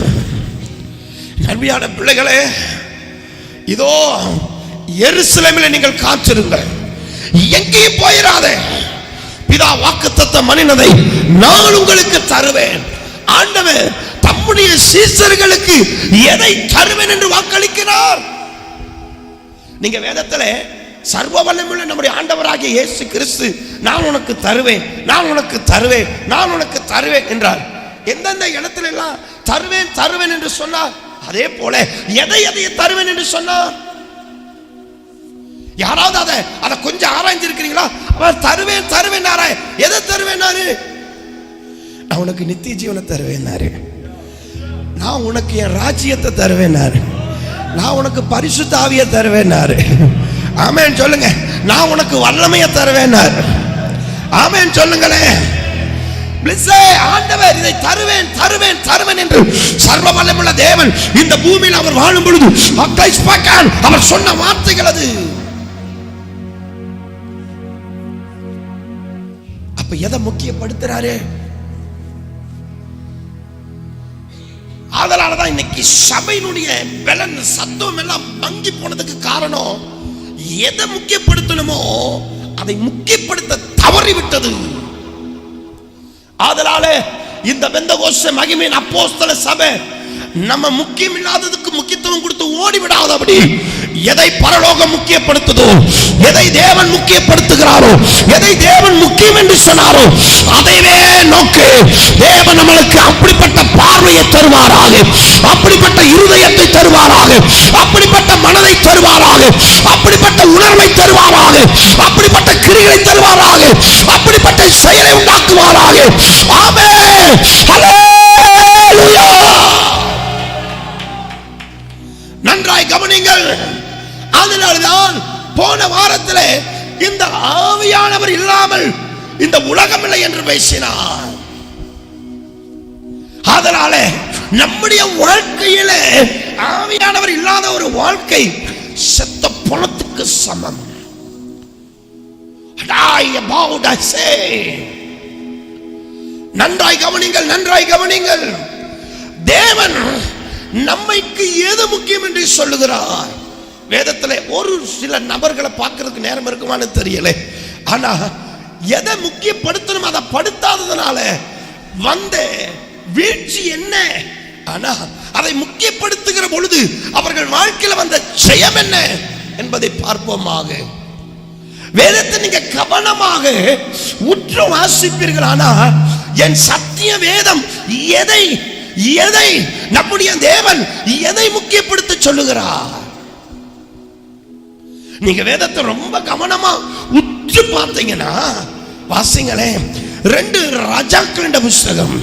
நன்மையான பிள்ளைகளே, இதோ எருசலேமில் நீங்கள் காத்திருங்கள், எங்கேயும் போயிடாத, பிதா வாக்குத்தத்தம் பண்ணினதை நான் உங்களுக்கு தருவேன். ஆண்டவர் தம்முடைய சீஷர்களுக்கு எதை தருவேன் என்று வாக்களிக்கிறார். நீங்க வேதத்துல சர்வ வல்லமையுள்ள நம்முடைய ஆண்டவராகிய இயேசு கிறிஸ்து நான் உனக்கு தருவேன், நான் உனக்கு தருவேன், நான் உனக்கு தருவேன் என்றார். எந்தெந்த இடத்துல எல்லாம் தருவேன் தருவேன் என்று சொன்னார், அதே போல எதை தருவேன் என்று சொன்னார். யாராவது அதை கொஞ்சம் ஆராய்ஞ்சிருக்கிறீங்களா? அவர் தருவேன் தருவேன், எதை தருவேன்? நான் உனக்கு நித்திய ஜீவனை தருவேன், நான் உனக்கு என் ராஜ்யத்தை தருவேன், நான் உனக்கு பரிசுத்த ஆவியை தருவேன். ஆமென் சொல்லுங்க. நான் உனக்கு வல்லமையை தருவேன். ஆமென் சொல்லுங்களேன். ஆண்டவர் இதை தருவேன் தருவேன் தருவேன் என்று சர்வ வல்லமையுள்ள தேவன் இந்த பூமியில் அவர் வாழும் பொழுது அவர் சொன்ன வார்த்தைகள் அது. அப்ப எதை முக்கியப்படுத்துறாரு? அதனாலதான் இன்னைக்கு சபையினுடைய பலன் சத்தம் எல்லாம் மங்கி போனதுக்கு காரணம், எதை முக்கியப்படுத்தணுமோ அதை முக்கியப்படுத்த தவறிவிட்டது. அதனால இந்த பெந்தகோஸ்தே மகிமையின் அப்போஸ்தல சபை நம்ம முக்கியம் இல்லாததுக்கு முக்கியத்துவம் கொடுத்து ஓடிவிடாதபடி, எதை பரலோகம் முக்கியப்படுத்துதோ, எதை தேவன் முக்கியப்படுத்துகிறாரோ, எதை தேவன் முக்கியம் என்று சொன்னாரோ அதைவே நோக்கு. தேவன் நம்மளுக்கு அப்படிப்பட்ட பார்வையை தருவாராக, அப்படிப்பட்ட இருதயத்தை தருவாராக, அப்படிப்பட்ட மனதை தருவாராக, அப்படிப்பட்ட உணர்வை தருவாராக, அப்படிப்பட்ட கிரியை தருவாராக, அப்படிப்பட்ட செயலை உண்டாக்குவாராக. ஆமென், ஹல்லேலூயா. நன்றாய் கவனிங்கள். அதனால்தான் போன வாரத்தில் இந்த ஆவியானவர் இல்லாமல் இந்த உலகம் இல்லை என்று பேசினார். அதனால நம்முடைய வாழ்க்கையில ஆவியானவர் இல்லாத ஒரு வாழ்க்கை செத்த பணத்துக்கு சமம். நன்றாய் கவனிங்கள், நன்றாய் கவனிங்கள். தேவன் நம்மைக்கு எது முக்கியம் என்று சொல்லுகிறார். வேதத்துல ஒரு சில நபர்களை பார்க்கிறதுக்கு நேரம் இருக்குமான்னு தெரியல. ஆனா எதை முக்கியப்படுத்தணும் அதை படுத்தாததுனால வந்த வீழ்ச்சி என்ன? ஆனா அதை முக்கியப்படுத்துகிற பொழுது அவர்கள் வாழ்க்கையில் வந்த ஜெயம் என்ன என்பதை பார்ப்போமாக. வேதத்தை நீங்க கவனமாக உற்று வாசிப்பீர்கள். ஆனா என் சத்திய வேதம் எதை எதை நம்முடைய தேவன் எதை முக்கியப்படுத்த சொல்லுகிறார்? நீங்க வேதத்தை ரொம்ப கவனமா உற்று பார்த்தீங்கன்னா வாசிங்களே, 2 ராஜாக்களின் புஸ்தகம்.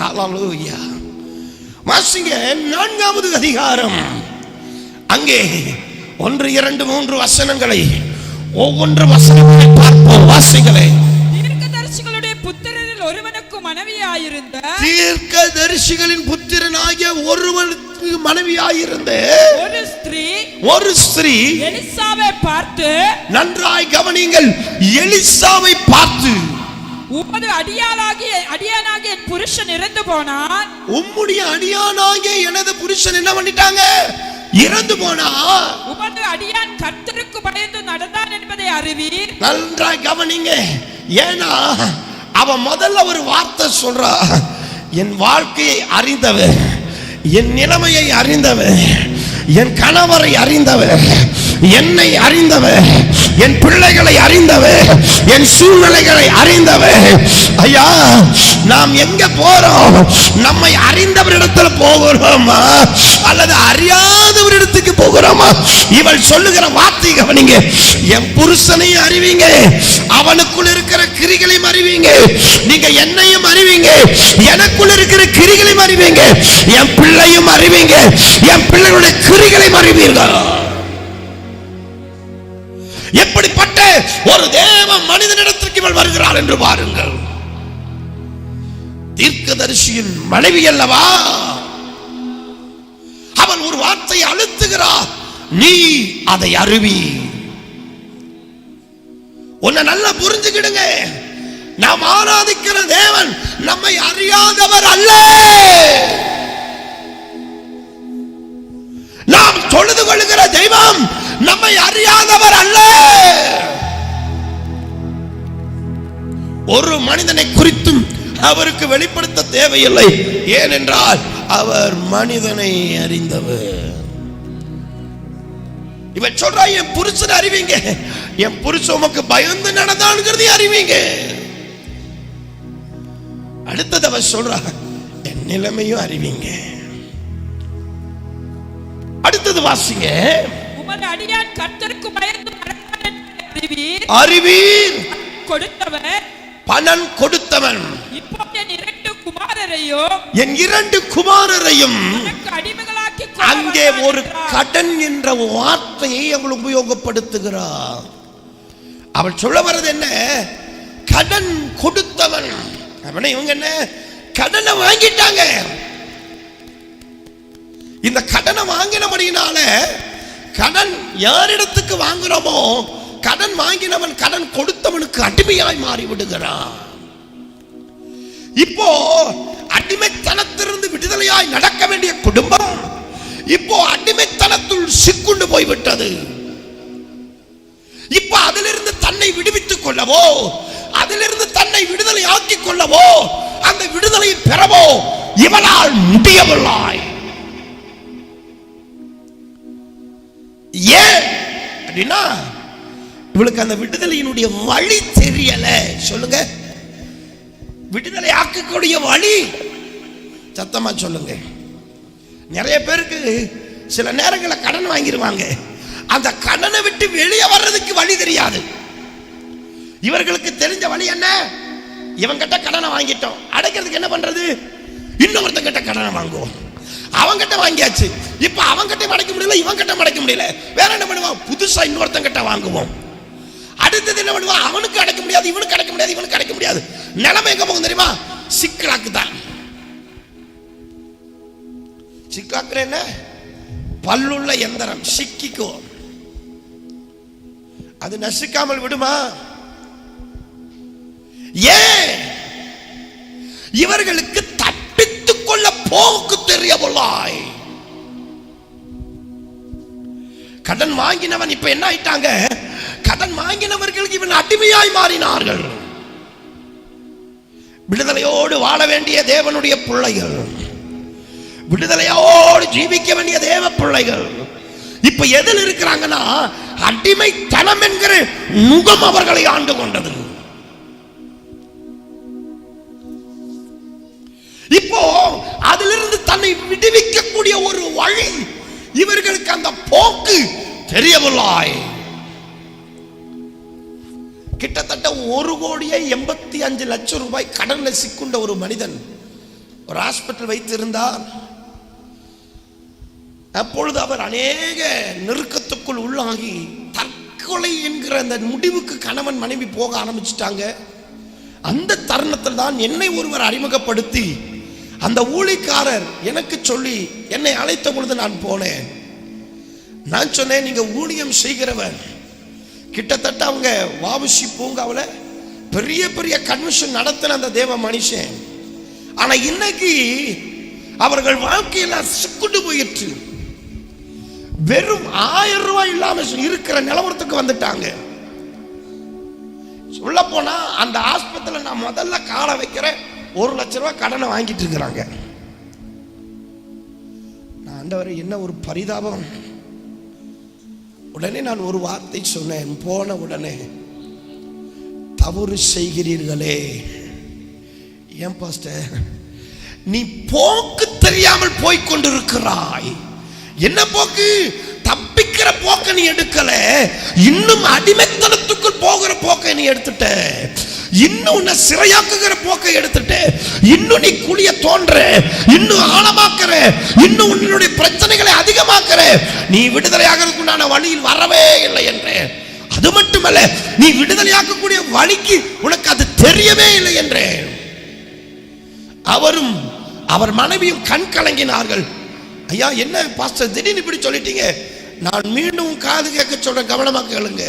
ஹல்லேலூயா. வாசிங்க 4வது அதிகாரம். அங்கே 1, 2, 3 வசனங்களை ஒவ்வொரு வசனங்களை பார்ப்போம். வாசிங்களே. தீர்க்கதரிசிகளுடைய புத்திரரில் ஒருவனுக்கு மனைவியாயிருந்த தீர்க்கதரிசிகளின் புத்திரனாகிய ஒருவனுக்கு மனைவியாயிருந்த ஒரு ஸ்திரீ எலிசாவை பார்த்து, நன்றாய் கவனிங்கள், எலிசாவை பார்த்து, உமது அடியானாகிய என் புருஷன் இறந்து போனான். உம்முடைய அடியானாகிய எனது புருஷன் என்ன பண்ணிட்டாங்க? இறந்து போனா. உமது அடியான் கர்த்தருக்கு பயந்து நடந்தான் என்பதை அறிவீர். நன்றாய் கவனிங்க. ஏன்னா அவன் முதல்ல ஒரு வார்த்தை சொல்றா, என் வாழ்க்கையை அறிந்தவர், என் நிலைமையை அறிந்தவர், என் கணவரை அறிந்தவர், என்னை அறிந்தவர், என் பிள்ளைகளை அறிந்தவர், என் சூழ்நிலைகளை அறிந்தவர். ஐயா, நாம் எங்க போறோம்? நம்மை அறிந்தவரிடத்தில் போகிறோமா அல்லது அறியாதவரிடத்துக்கு போகிறோமா? இவள் சொல்லுகிற வார்த்தை கவனிங்க. என் புருஷனை அறிவீங்க, அவனுக்குள் இருக்கிற கிரிகளையும் அறிவீங்க, நீங்க என்னையும் அறிவீங்க, எனக்குள் இருக்கிற கிரிகளையும் அறிவீங்க, என் பிள்ளையும் அறிவீங்க, என் பிள்ளைகளுடைய கிரிகளையும் அறிவீர்கள். எப்படிப்பட்ட ஒரு தேவ மனிதனிடத்திற்கு இவள் வருகிறாள் என்று பாருங்கள். தீர்க்கதரிசியின் மனைவி அல்லவா? அவள் ஒரு வார்த்தை அழுத்துகிறார், நீ அதை அறிவி. உன்னை நல்லா புரிஞ்சுக்கிடுங்க, நாம் ஆராதிக்கிற தேவன் நம்மை அறியாதவர் அல்ல. நாம் தொழுது கொள்ளுகிற தெய்வம் நம்மை அறியாதவர் அல்ல. ஒரு மனிதனை குறித்தும் அவருக்கு வெளிப்படுத்த தேவையில்லை. ஏனென்றால் அவர் மனிதனை அறிந்தவர். இவன் சொல்றா, என் புருஷன் அறிவீங்க, என் புருஷன் உமக்கு பயந்து நடந்தான்ங்கிறதை அறிவீங்க. அடுத்தது அவன் சொல்றா, என் நிலைமையும் அறிவீங்க. அடுத்தது வாசிங்க. உமது அடியான் கர்த்தருக்கு பயந்து நடந்தான் என்பதை அறிவீர். கொடுத்தவன், பணம் கொடுத்தவன், இப்போது என் 2 குமாரரையும் என் 2 குமாரரையும் அடிமைகளாக்கி அங்கே ஒரு கடன் என்ற வார்த்தையை அவள் உபயோகப்படுத்துகிறார். அவள் சொல்ல வர்றது என்ன? கடன் கொடுத்தவன். அவனை இவங்க என்ன கடனை வாங்கிட்டாங்க. இந்த கடனை வாங்கினபடியினால கடன் யாரிடத்துக்கு வாங்குறோமோ கடன் வாங்கினவன் கடன் கொடுத்தவனுக்கு அடிமையாய் மாறி விடுகிறான். இப்போ அடிமைத்தனத்திலிருந்து விடுதலையாய் நடக்க வேண்டிய குடும்பம் இப்போ அடிமைத்தனத்துள் சிக்குண்டு போய்விட்டது. இப்போ அதிலிருந்து தன்னை விடுவித்துக் கொள்ளவோ, அதிலிருந்து தன்னை விடுதலை ஆக்கிக் கொள்ளவோ, அந்த விடுதலை பெறவோ இவளால் முடியவில்லை. ஏன் அப்படின்னா இவளுக்கு அந்த விடுதலையினுடைய வழி தெரியல. சொல்லுங்க, விடுதலை ஆக்கக்கூடிய வழி சத்தமா சொல்லுங்க. நிறைய பேருக்கு சில நேரங்களில் கடன் வாங்கிடுவாங்க, அந்த கடனை விட்டு வெளியே வர்றதுக்கு வழி தெரியாது. இவர்களுக்கு தெரிஞ்ச வழி என்ன? இவன் கிட்ட கடனை வாங்கிட்டோம், அடைக்கிறதுக்கு என்ன பண்றது? இன்னொருத்த கிட்ட கடனை வாங்குவோம். அவன் கிட்ட வாங்கியாச்சு, இப்ப அவன் கிட்ட அடைக்க முடியல, இவன் கிட்ட அடைக்க முடியல, வேற என்ன பண்ணுவான்? புதுசா இன்னொருத்தன் கிட்ட வாங்குவோம். அடுத்தது என்ன பண்ணுவான்? அவனுக்கு அடைக்க முடியாது, இவனுக்கு அடைக்க முடியாது, இவனுக்கு அடைக்க முடியாது. நிலைமை எங்க போகும் தெரியுமா? சிக்கலாக்கு தான். சிக்கலாக்குற என்ன? பல்லுள்ள எந்திரம் சிக்கிக்கோ, அது நசுக்காமல் விடுமா? ஏன் இவர்களுக்கு தப்பித்துக் கொள்ள போக்கு தெரியவில்லை. கடன் வாங்கினவன் இப்ப என்ன ஆயிட்டாங்க? கடன் வாங்கினவர்களுக்கு இவன் அடிமையாய் மாறினார்கள். விடுதலையோடு வாழ வேண்டிய தேவனுடைய பிள்ளைகள், விடுதலையோடு ஜீவிக்க வேண்டிய தேவ பிள்ளைகள் இப்ப எதில் இருக்கிறாங்கன்னா, அடிமைத்தனம் என்கிற நுகம் அவர்களை ஆண்டு கொண்டது. இப்போ அதிலிருந்து தன்னை விடுவிக்கக்கூடிய ஒரு வழி இவர்களுக்கு அந்த போக்கு தெரியவில்லை. கிட்டத்தட்ட 1,85,00,000 ரூபாய் கடன்ல சிக்குண்ட ஒரு மனிதன் ஒரு ஹாஸ்பிட்டல் வைத்திருந்தார். அப்பொழுது அவர் அநேக நெருக்கத்துக்குள் உள்ளாகி தற்கொலை என்கிற அந்த முடிவுக்கு கணவன் மனைவி போக ஆரம்பிச்சிட்டாங்க. அந்த தருணத்தில் தான் என்னை ஒருவர் அறிமுகப்படுத்தி, அந்த ஊழியக்காரர் எனக்கு சொல்லி என்னை அழைத்த பொழுது நான் போனேன். நான் சொன்னேன், நீங்க ஊழியம் செய்கிறவர். கிட்டத்தட்ட அவங்க வாவுசி பூங்காவில் பெரிய பெரிய கன்வென்ஷன் நடத்தின அந்த தேவ மனுஷன். ஆனா இன்னைக்கு அவர்கள் வாழ்க்கையெல்லாம் சிக்குண்டு போயிற்று. வெறும் 1000 ரூபாய் இல்லாம இருக்கிற நிலவரத்துக்கு வந்துட்டாங்க. சொல்ல போனா அந்த ஆஸ்பத்திரியில் நான் முதல்ல காலை வைக்கிறேன், 1 லட்சம் ரூபாய் கடனை வாங்கிட்டு இருக்கிறாங்க. ஆண்டவரே, என்ன ஒரு பரிதாபம். உடனே நான் ஒரு வார்த்தை சொன்னேன். போன உடனே, தவறு செய்கிறீர்களே. ஏன் பாஸ்டர், நீ போக்கு தெரியாமல் போய்கொண்டிருக்கிறாய். என்ன போக்கு? தப்பிக்கிற போக்க நீ எடுக்கல, இன்னும் அடிமைத்தனத்துக்குள் போகிற போக்க நீ எடுத்துட்ட. இன்னும் உன்னை சிறையாக்குகிற போக்கை எடுத்துட்ட. இன்னும் நீ குழிய தோன்ற, இன்னும் ஆழமாக்குற, இன்னும் உன்னுடைய பிரச்சனைகளை அதிகமாக்குற. நீ விடுதலையாகிறதுக்குண்டான வழியில் வரவே இல்லை என்று. அது மட்டுமல்ல, நீ விடுதலையாக்கக்கூடிய வழிக்கு உனக்கு அது தெரியவே இல்லை என்று. அவரும் அவர் மனைவியும் கண் கலங்கினார்கள். ஐயா, என்ன பாஸ்டர் திடீர்னு இப்படி சொல்லிட்டீங்க? நான் மீண்டும் காது கேட்க சொல்றேன், கவனமா கேளுங்க.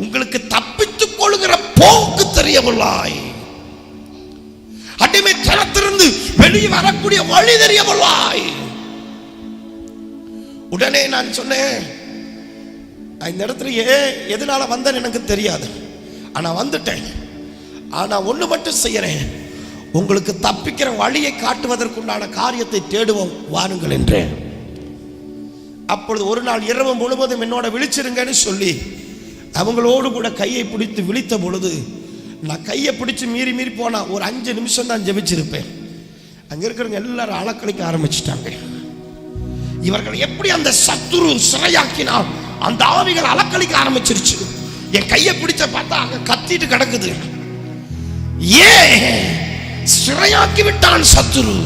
உங்களுக்கு தப்பித்துக் கொள்கிற போக்கு தெரியவில்லை. அடிமைத்தனத்திலிருந்து வெளியே வரக்கூடிய வழி தெரியவில்லை. உடனே நான் சொன்னேன், இந்த இடத்துல எதனால வந்தேன் எனக்கு தெரியாது, ஆனா வந்துட்டேன். ஆனா ஒண்ணு மட்டும் செய்யறேன், உங்களுக்கு தப்பிக்கிற வழியை காட்டுவதற்குண்டான காரியத்தை தேடுவோம், வாருங்கள் என்றேன். அப்பொழுது ஒரு நாள் இரவு முழுவதும் என்னோட விழிச்சிருங்கன்னு சொல்லி அவங்களோடு கூட கையை பிடித்து விழித்த பொழுது, நான் கையை பிடிச்சு மீறி மீறி போனா ஒரு 5 நிமிஷம் தான் ஜெபிச்சிருப்பேன். அங்க இருக்கிறவங்க எல்லாரும் அலக்கழிக்க ஆரம்பிச்சிட்டாங்க. இவர்கள் எப்படி அந்த சத்துரு சிறையாக்கினால் அந்த ஆவிகள் அலக்கழிக்க ஆரம்பிச்சிருச்சு. என் கையை பிடிச்ச பார்த்தா அங்க கத்திட்டு கிடக்குது. ஏன் சிறையாக்கி விட்டான் சத்துரு.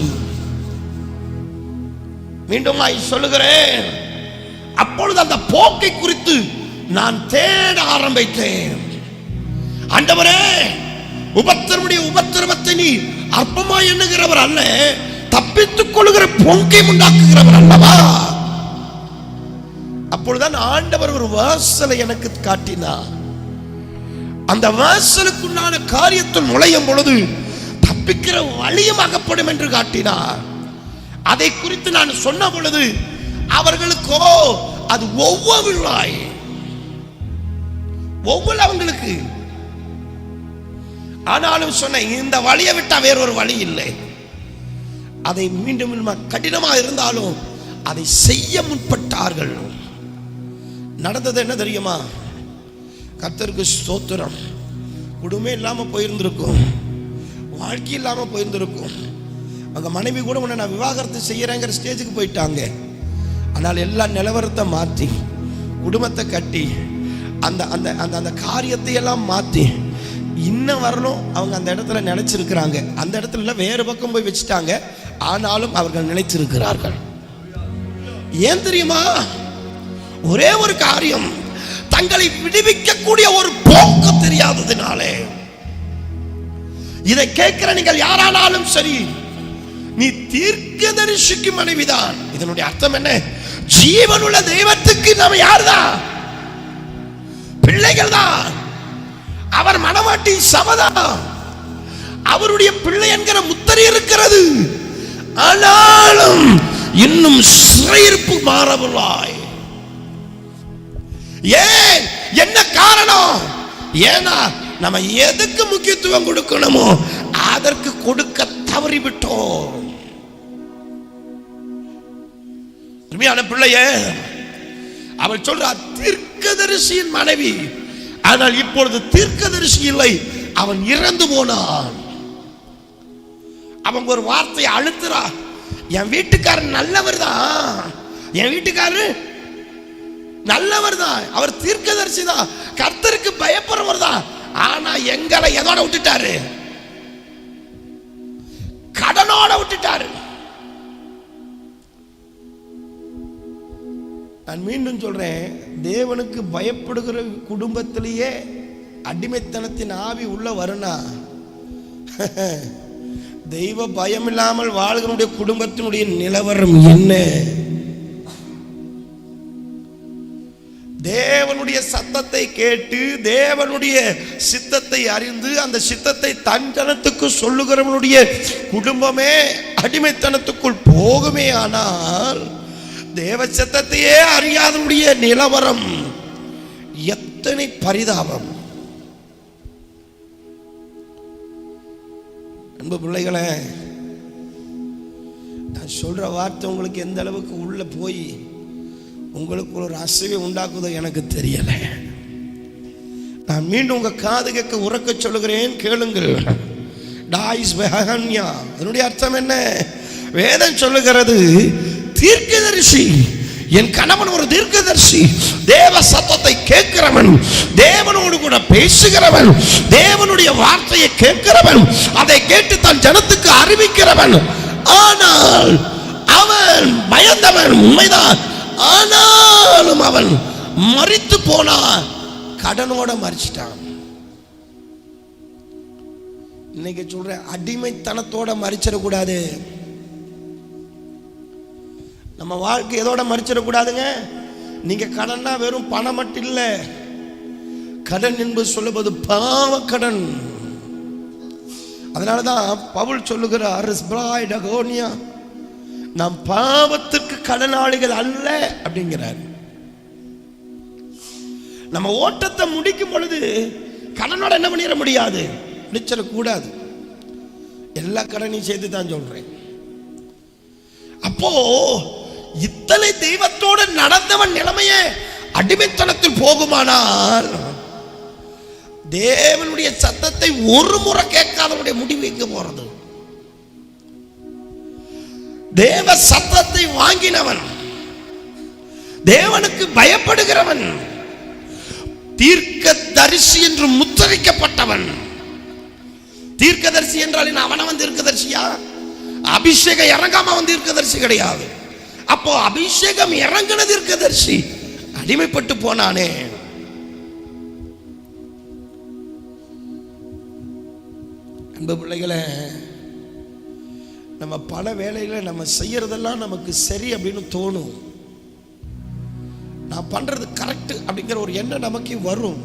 மீண்டும் சொல்லுகிறேன், அப்பொழுது அந்த போக்கை குறித்து நான் தேட ஆரம்பித்தேன். ஆண்டவரே, உபத்திரவத்தை நீ அற்பமா எண்ணுகிறவர் அல்ல, தப்பித்துக் கொள்கிற பொங்கை உண்டாக்குகிறவர் அல்லவா. அப்பொழுதுதான் ஆண்டவர் ஒரு வாசலை எனக்கு காட்டினார். அந்த வாசலுக்குண்டான காரியத்தில் நுழையும் பொழுது தப்பிக்கிற வழியும் அகப்படும் என்று காட்டினார். அதை குறித்து நான் சொன்ன பொழுது அவர்களுக்கோ அது ஒவ்வொரு அவங்களுக்கு. ஆனாலும் சொன்ன, இந்த வழியை விட்டா வேறொரு வழி இல்லை. அதை மீண்டும் கடினமா இருந்தாலும் அதை செய்ய முற்பட்டார்கள். நடந்தது என்ன தெரியுமா? கர்த்தருக்கு ஸ்தோத்திரம். குடும்பம் இல்லாம போயிருந்திருக்கும், வாழ்க்கை இல்லாம போயிருந்திருக்கும். அவங்க மனைவி கூட உன்னை நான் விவாகரத்து செய்யறேங்கிற ஸ்டேஜுக்கு போயிட்டாங்க. ஆனால் எல்லா நிலவரத்தை மாற்றி குடும்பத்தை கட்டி அந்த அந்த அந்த அந்த காரியத்தை எல்லாம் மாற்றி இன்னும் வரணும். அவங்க அந்த இடத்துல நினைச்சிருக்கிறாங்க. அந்த இடத்துல வேறு பக்கம் போய் வச்சுட்டாங்க. ஆனாலும் அவர்கள் நினைச்சிருக்கிறார்கள். ஏன் தெரியுமா? ஒரே ஒரு காரியம், தங்களை விடுவிக்கக்கூடிய ஒரு போக்கு தெரியாததினாலே. இதை கேட்கிற நீங்கள் யாரானாலும் சரி, நீ தீர்க்கதரிசிக்கு மனைவிதான். இதனுடைய அர்த்தம் என்ன? ஜீவனுள்ள தெய்வத்துக்கு நம்ம யாருதான்? பிள்ளைகள் தான். அவர் மனவாட்டி சபதான். அவருடைய பிள்ளை என்கிற முத்திரை இருக்கிறது. ஆனாலும் இன்னும் சிறையிருப்பு மாறவில்லை. ஏன்? என்ன காரணம்? ஏன்னா நம்ம எதுக்கு முக்கியத்துவம் கொடுக்கணுமோ அதற்கு கொடுக்க தவறிவிட்டோம். பிள்ளையே, அவள் சொல்றார் தீர்க்கதரிசியின் மனைவி, ஆனால் இப்பொழுது தீர்க்கதரிசி இல்லை, அவன் இறந்து போனான். அவங்க ஒரு வார்த்தையை அழுத்துறா, என் வீட்டுக்காரர் நல்லவர் தான், என் வீட்டுக்காரர் நல்லவர் தான், அவர் தீர்க்கதரிசி தான், கர்த்தருக்கு பயப்படுறவர் தான், ஆனா எங்களை எதோட விட்டுட்டாரு? கடனோட விட்டுட்டாரு. நான் மீண்டும் சொல்றேன், தேவனுக்கு பயப்படுகிற குடும்பத்திலேயே அடிமைத்தனத்தின் ஆவி உள்ள வருணா, தெய்வ பயம் இல்லாமல் வாழ்கிறனுடைய குடும்பத்தினுடைய நிலவரம் என்ன? தேவனுடைய சத்தத்தை கேட்டு தேவனுடைய சித்தத்தை அறிந்து அந்த சித்தத்தை தன் ஜனத்துக்கு சொல்லுகிறவனுடைய குடும்பமே அடிமைத்தனத்துக்குள் போகுமே. ஆனால் தேவ சத்தத்தையே அறியாதனுடைய நிலவரம் எத்தனை பரிதாபம். அன்பு பிள்ளைகளே, நான் சொல்ற வார்த்தை உங்களுக்கு எந்த அளவுக்கு உள்ள போய் உங்களுக்கு ஒரு அசைவை உண்டாக்குதோ எனக்கு தெரியல. நான் மீண்டும் உங்க காது கேட்க உறக்க சொல்லுகிறேன், கேளுங்கள். அதனுடைய அர்த்தம் என்ன? வேதம் சொல்லுகிறது, தீர்க்கதரிசி, என் கணவன் ஒரு தீர்க்கதரிசி, தேவ சத்தத்தை கேட்கிறவன், தேவனோடு கூட பேசுகிறவன், தேவனுடைய வார்த்தையை கேட்கிறவன், அதை கேட்டு தன் ஜனத்துக்கு அறிவிக்கிறவன். ஆனால் அவன் பயந்தவன், உண்மைதான், ஆனாலும் அவன் மரித்து போனான், கடனோட மரிச்சிட்டான். இன்னைக்கு சொல்ற அடிமைத்தனத்தோட மரிச்சிடக்கூடாது. நம்ம வாழ்க்கை எதோட மரிச்சிடக்கூடாதுங்க. நீங்க கடன்னா வெறும் பணம் மட்டும் இல்ல, கடன் என்பது சொல்லுவது பாவ கடன். அதனாலதான் பவுல் சொல்லுகிறார், நாம் பாவத்துக்கு கடனாளிகள் அல்ல அப்படிங்கிறார். நம்ம ஓட்டத்தை முடிக்கும் பொழுது கடனோட என்ன பண்ணிட முடியாது, முடிச்சிடக்கூடாது. எல்லா கடனையும் சேர்த்து தான் சொல்றேன். அப்போ இத்தனை தெய்வத்தோடு நடந்தவன் நிலைமையே அடிமைத்தனத்தில் போகுமானால் தேவனுடைய சத்தத்தை ஒரு முறை கேட்காதவனுடைய முடிவு எங்க போறது? தேவ சத்தத்தை வாங்கினவன், தேவனுக்கு பயப்படுகிறவன், தீர்க்கதரிசி என்று முத்திரிக்கப்பட்டவன். தீர்க்கதரிசி என்றால் அவனவன் தீர்க்கதரிசியா? அபிஷேகம் இறங்காம அவன் தீர்க்கதரிசி கிடையாது. அப்போ அபிஷேகம் இறங்கின தீர்க்கதரிசி அடிமைப்பட்டு போனானே. அன்பு பிள்ளைகளை, நம்ம பல வேளைகளை நம்ம செய்யறதெல்லாம் நமக்கு சரி அப்படின்னு தோணும், நான் பண்றது கரெக்ட் அப்படிங்கிற ஒரு எண்ணம் நமக்கு வரும்.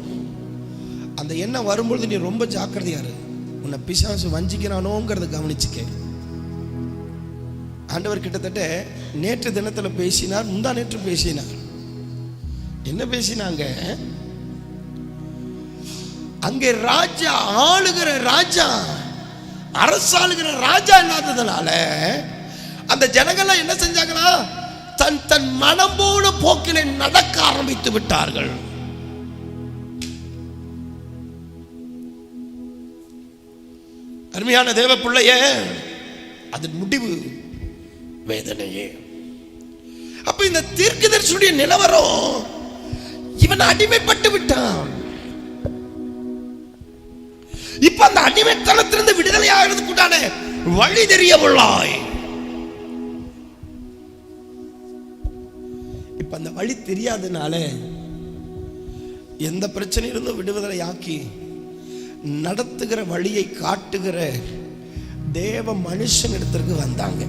அந்த எண்ணம் வரும்பொழுது நீ ரொம்ப ஜாக்கிரதையாரு, உன்னை பிசாசு வஞ்சிக்கிறானோங்கிறத கவனிச்சுக்க. ஆண்டவர் கிட்டத்தட்ட நேற்று தினத்தில் பேசினார், முந்தா நேற்று பேசினார். என்ன பேசினாங்க? அங்கே ராஜா, ஆளுகிற ராஜா, அரசாளுகிற ராஜா இல்லாததுனால அந்த ஜனங்கள் என்ன செஞ்சாங்களா, தன் தன் மனம் போன போக்கிலே நடக்க ஆரம்பித்து விட்டார்கள். அருமையான தேவ பிள்ளையே, அதன் முடிவு வேதனையே. அப்ப இந்த தீர்க்கதரிசியுடைய நிலவரம், இவன் அடிமைப்பட்டு விட்டான். இப்ப அந்த அடிமைத்தனத்திலிருந்து விடுதலை ஆகிறதுக்குண்டான வழி தெரியவில்லை. இப்ப அந்த வழி தெரியாதனால எந்த பிரச்சனையிலிருந்து விடுதலை ஆக்கி நடத்துகிற வழியை காட்டுகிற தேவ மனுஷன் இடத்திற்கு வந்தாங்க.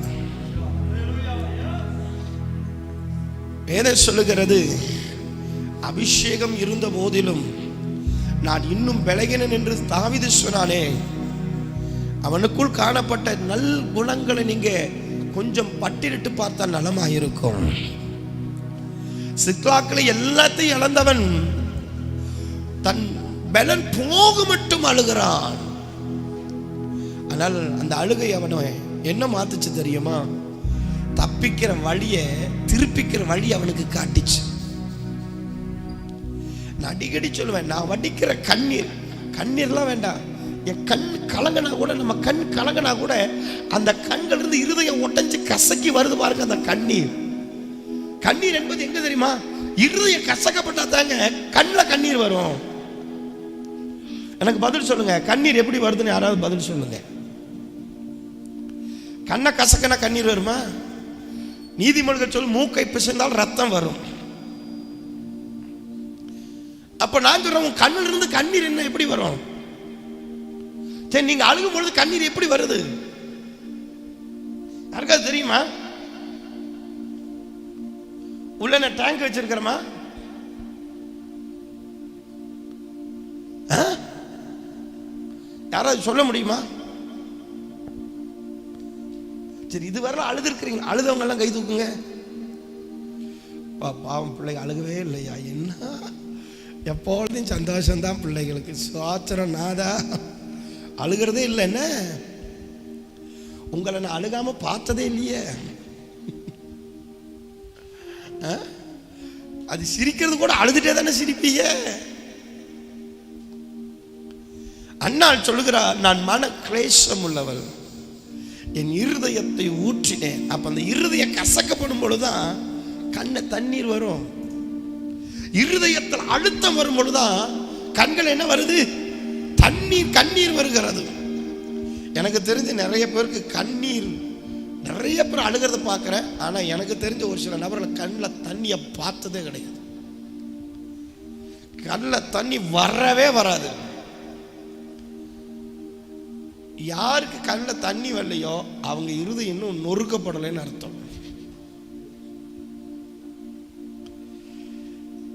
வேதம் சொல்லுகிறது, அபிஷேகம் இருந்த போதிலும் நான் இன்னும் பலகீனன் என்று தாவீது சொன்னானே, அவனுக்குள் காணப்பட்ட நல் குணங்களை நீங்க கொஞ்சம் பட்டியலிட்டு பார்த்தா நலமாயிருக்கும். சிக்லாக்களை எல்லாத்தையும் இழந்தவன் தன் பலன் போக மட்டும் அழுகிறான். ஆனால் அந்த அழுகை அவனை என்ன மாத்துச்சு தெரியுமா? தப்பிக்கிற வழிய திருப்பிக்கிற வழி அவனுக்கு காட்டிச்சு. நான் அடிக்கடி சொல்லுவேன், நான் வடிக்கிற கண்ணீர்லாம் வேண்டாம். என் கண் கலங்கினா கூட, நம்ம கண் கலங்கினா கூட அந்த கண்கள் இருந்து இருதயம் ஒட்டஞ்சு கசக்கி வருது பாருங்க. அந்த கண்ணீர் என்பது எங்க தெரியுமா? இருதயம் கசக்கப்பட்டா தாங்க கண்ணில் கண்ணீர் வரும். எனக்கு பதில் சொல்லுங்க, கண்ணீர் எப்படி வருதுன்னு யாராவது பதில் சொல்லுங்க. கண்ணை கசக்கனா கண்ணீர் வருமா? நீதிமொழிகள் சொல்லு, மூக்கை பிசைந்தால் ரத்தம் வரும். அப்ப நான் சொல்றேன், உன் கண்ணில் இருந்து கண்ணீர் என்ன எப்படி வரும்? சரி, நீங்க அழுகும் பொழுது கண்ணீர் எப்படி வருது? யாருக்காவது தெரியுமா? உள்ள நான் டேங்க் வச்சிருக்கிறமா? யாராவது சொல்ல முடியுமா? சரி, இதுவரை அழுது இருக்கிறீங்க. அழுதவங்க எல்லாம் கை தூக்குங்க. பாவம், பிள்ளைங்க அழுகவே இல்லையா? என்ன எப்பொழுதும் சந்தோஷம்தான் பிள்ளைகளுக்கு. சுவாத்திரம் நாதா, அழுகிறதே இல்லை. என்ன உங்களை நான் அழுகாம பார்த்ததே இல்லையே. அது சிரிக்கிறது கூட அழுதுட்டே தானே சிரிப்பீங்க. அன்னாள் சொல்லுகிறார், நான் மன கிளேசம் உள்ளவள், என் இருதயத்தை ஊற்றினேன். அப்ப அந்த இருதய கசக்கப்படும் பொழுதுதான் கண்ணை தண்ணீர் வரும். இருதயத்தில் அழுத்தம் வரும் பொழுதுதான் கண்கள் என்ன வருது? கண்ணீர் வருகிறது. எனக்கு தெரிஞ்ச நிறைய பேருக்கு கண்ணீர், நிறைய பேர் அழுகிறத பார்க்கிறேன். ஆனா எனக்கு தெரிஞ்ச ஒரு சில நபர்கள் கண்ணில் தண்ணியை பார்த்ததே கிடையாது. கண்ணில் தண்ணி வரவே வராது. யாருக்கு கண்ணில் தண்ணி வரலையோ அவங்க இருதயம் இன்னும் நொறுக்கப்படலைன்னு அர்த்தம்.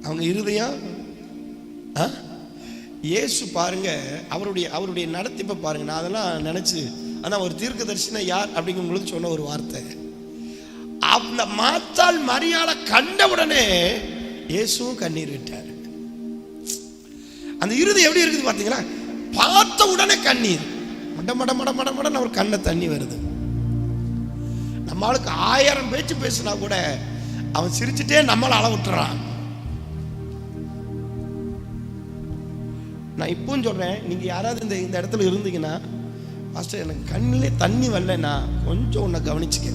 அவங்க இருதயம் இயேசு பாருங்க, அவருடைய நடத்திப்ப பாருங்க. நான் அதெல்லாம் நினைச்சு, ஆனா ஒரு தீர்க்கதரிசன யார் அப்படிங்கும்போது சொன்ன ஒரு வார்த்தை, அந்த மாத்தாள் மரியாதை கண்ட உடனே இயேசுவும் கண்ணீர் விட்டார். அந்த இருதயம் எப்படி இருக்குது பார்த்தீங்களா? பார்த்த உடனே கண்ணீர் மட மட மட மட மடன்னு அவர் கண்ண தண்ணி வருது. நம்மளுக்கு 1000 பேச்சு பேசினா கூட அவன் சிரிச்சுட்டே நம்மளை அள விட்டுறான். நான் இப்பவும் சொல்றேன், நீங்க யாராவது இந்த இடத்துல இருந்தீங்கன்னா, பாஸ்டர் எனக்கு கண்ணிலே தண்ணி வரலன்னா கொஞ்சம் உன்னை கவனிச்சுக்க.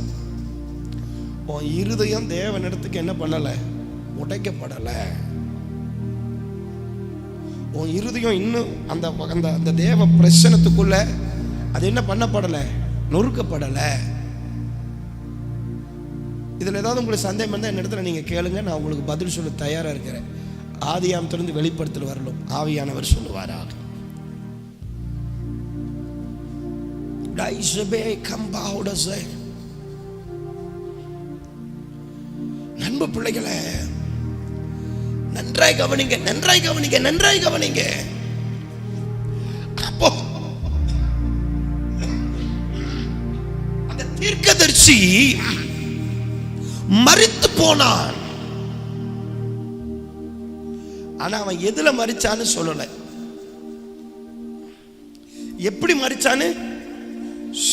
உன் இருதயம் தேவனிடத்துக்கு என்ன பண்ணல? உடைக்கப்படலை. உன் இருதயம் இன்னும் அந்த தேவ பிரசனத்துக்குள்ள அது என்ன பண்ணப்படலை? நொறுக்கப்படலை. இதுல ஏதாவது உங்களுக்கு சந்தேகம் இருந்தால் என்ன இடத்துல நீங்க கேளுங்க, நான் உங்களுக்கு பதில் சொல்ல தயாரா இருக்கிறேன். ஆதியாமத்திலிருந்து வெளிப்படுத்தல் வரலும் ஆவியானவர் சொல்லுவாராக. நண்பு பிள்ளைகளை நன்றாய் கவனிங்க, நன்றாய் கவனிங்க, நன்றாய் கவனிங்க. அப்போ அந்த தீர்க்கதரிசி மரித்து போனான். ஆனா அவன் எதுல மரிச்சான்னு சொல்லல, எப்படி மரிச்சான்னு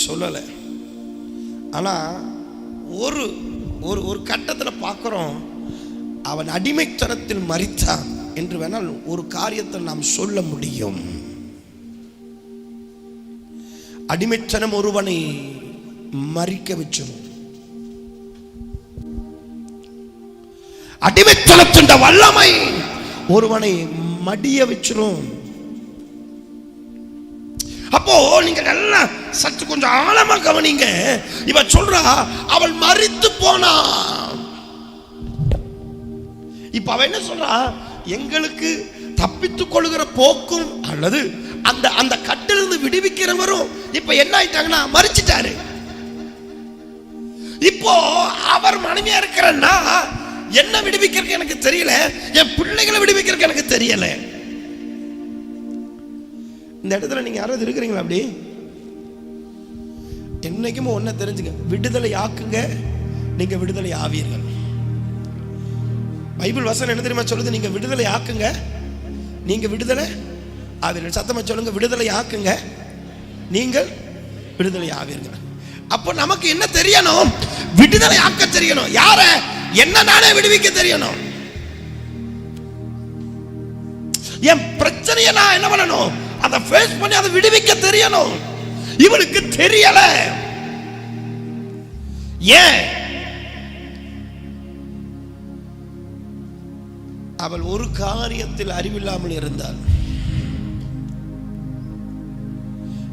சொல்லல. ஆனா ஒரு ஒரு கட்டத்துல பார்க்கிறோம், அவன் அடிமைத்தனத்தில் மரித்தான் என்று வேணால் ஒரு காரியத்தை நாம் சொல்ல முடியும். அடிமைத்தனம் ஒருவனை மரிக்க வச்சிடும். அடிமைத்தனத்தின் வல்லமை ஒருவனை மடிய வச்சிரும். அப்போ நீங்க நல்லா சற்று கொஞ்சம் ஆழமா கவனிங்க. இவன் சொல்றா, அவள் மரித்து போனா. இப்ப அவன் என்ன சொல்றா? எங்களுக்கு தப்பித்துக் கொள்கிற போக்கும் அல்லது அந்த கட்டிலிருந்து விடுவிக்கிறவரும் இப்ப என்ன ஆயிட்டாங்கன்னா மரிச்சிட்டாரு. இப்போ அவர் மனைவியா இருக்கிறன்னா என்ன விடுவிக்கிறதுக்கு எனக்கு தெரியல, என் பிள்ளைகளை விடுவிக்கிறதுக்கு எனக்கு தெரியல. இந்த இடத்துல நீங்க யாராவது இருக்கிறீங்களா? அப்படி இன்னைக்கும் ஒன்ன தெரிஞ்சுங்க, விடுதலை ஆக்குங்க, நீங்க விடுதலை ஆவீர்கள். பைபிள் வசனம் என்ன தெரியுமா சொல்லுது? நீங்க விடுதலை ஆக்குங்க, நீங்க விடுதலை ஆவீர்கள். சத்தமா சொல்லுங்க, விடுதலை ஆக்குங்க, நீங்கள் விடுதலை ஆவீர்கள். அப்போ நமக்கு என்ன தெரியணும்? விடுதலை ஆக்க தெரியணும். யார? என்ன நானே விடுவிக்க தெரியணும். என் பிரச்சனையை நான் என்ன பண்ணணும்? அதை ஃபேஸ் பண்ணி அதை விடுவிக்க தெரியணும். இவனுக்கு தெரியல. ஏன்? அவள் ஒரு காரியத்தில் அறிவில்லாமல் இருந்தாள்.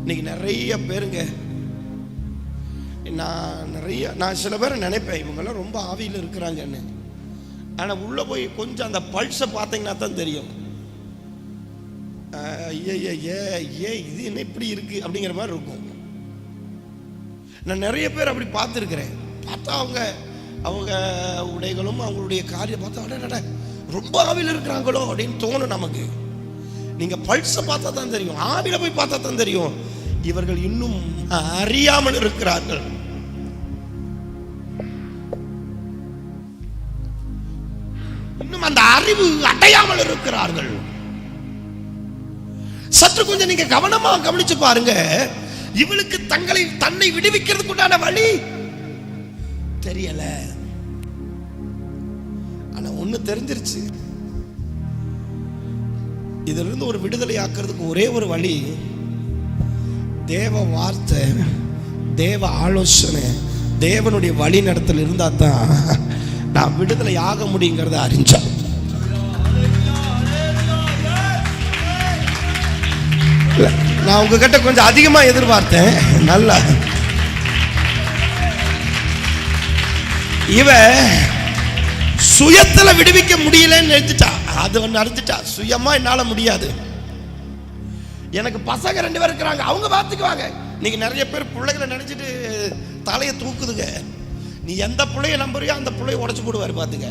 இன்னைக்கு நிறைய பேருங்க, நான் சில பேரை நினைப்பேன் இவங்கெல்லாம் ரொம்ப ஆவியில் இருக்கிறாங்கன்னு. ஆனால் உள்ள போய் கொஞ்சம் அந்த பல்ஸை பார்த்தீங்கன்னா தான் தெரியும். இது என்ன இப்படி இருக்கு அப்படிங்கிற மாதிரி இருக்கும். நான் நிறைய பேர் அப்படி பார்த்துருக்கிறேன். பார்த்தா அவங்க உடைகளும் அவங்களுடைய காரியம் பார்த்தா ரொம்ப ஆவியில் இருக்கிறாங்களோ அப்படின்னு தோணும் நமக்கு. நீங்க பல்ஸை பார்த்தா தான் தெரியும், ஆவியில போய் பார்த்தா தான் தெரியும் இவர்கள் இன்னும் அறியாமல் இருக்கிறார்கள். இன்னும் அந்த அறிவு அடையாமல் இருக்கிறார்கள். சற்று கொஞ்சம் நீங்க கவனமா கவனிச்சு பாருங்க. இவளுக்கு தன்னை விடுவிக்கிறதுக்கு உண்டான வழி தெரியல. ஆனா ஒண்ணு தெரிஞ்சிருச்சு, இதுல இருந்து ஒரு விடுதலை ஆக்குறதுக்கு ஒரே ஒரு வழி, தேவ வார்த்தை, தேவ ஆலோசனை, தேவனுடைய வழி நடத்தல் இருந்தா தான் நான் விடுதலை ஆக முடியுங்கிறத அறிஞ்சா. நான் உங்ககிட்ட கொஞ்சம் அதிகமா எதிர்பார்த்தேன். நல்லா இவ சுயத்துல விடுவிக்க முடியலன்னு நினைச்சிட்டா. அது ஒன்னு அறிஞ்சிட்டா, சுயமா என்னால முடியாது, எனக்கு பசங்க 2 பேர் இருக்கிறாங்க, அவங்க பார்த்துக்குவாங்க. நீங்க நிறைய பேர் பிள்ளைகளை நினைச்சிட்டு தலையை தூக்குதுங்க. நீ எந்த பிள்ளைய நம்புறியோ அந்த பிள்ளைய உடைச்சு போடுவாரு பாத்துக்க.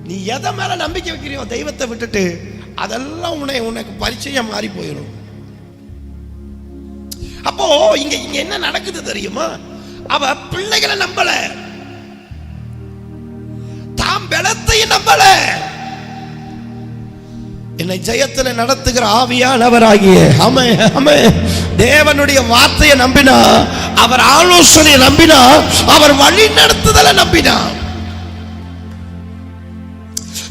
நீ எதை மேல நம்பிக்கை வைக்கிறியோ தெய்வத்தை விட்டுட்டு அதெல்லாம் உனக்கு பரிச்சயம் மாறி போயிடும். அப்போ இங்க என்ன நடக்குது தெரியுமா? அவ பிள்ளைகளை நம்பல, தாம் பலத்தையும் நம்பல. என்னை ஜெயத்தில் நடத்துகிற ஆவியானவராகிய தேவனுடைய வார்த்தையை நம்பினா, அவர் ஆலோசனையை நம்பினா, அவர் வழி நடத்துதலை நம்பினா.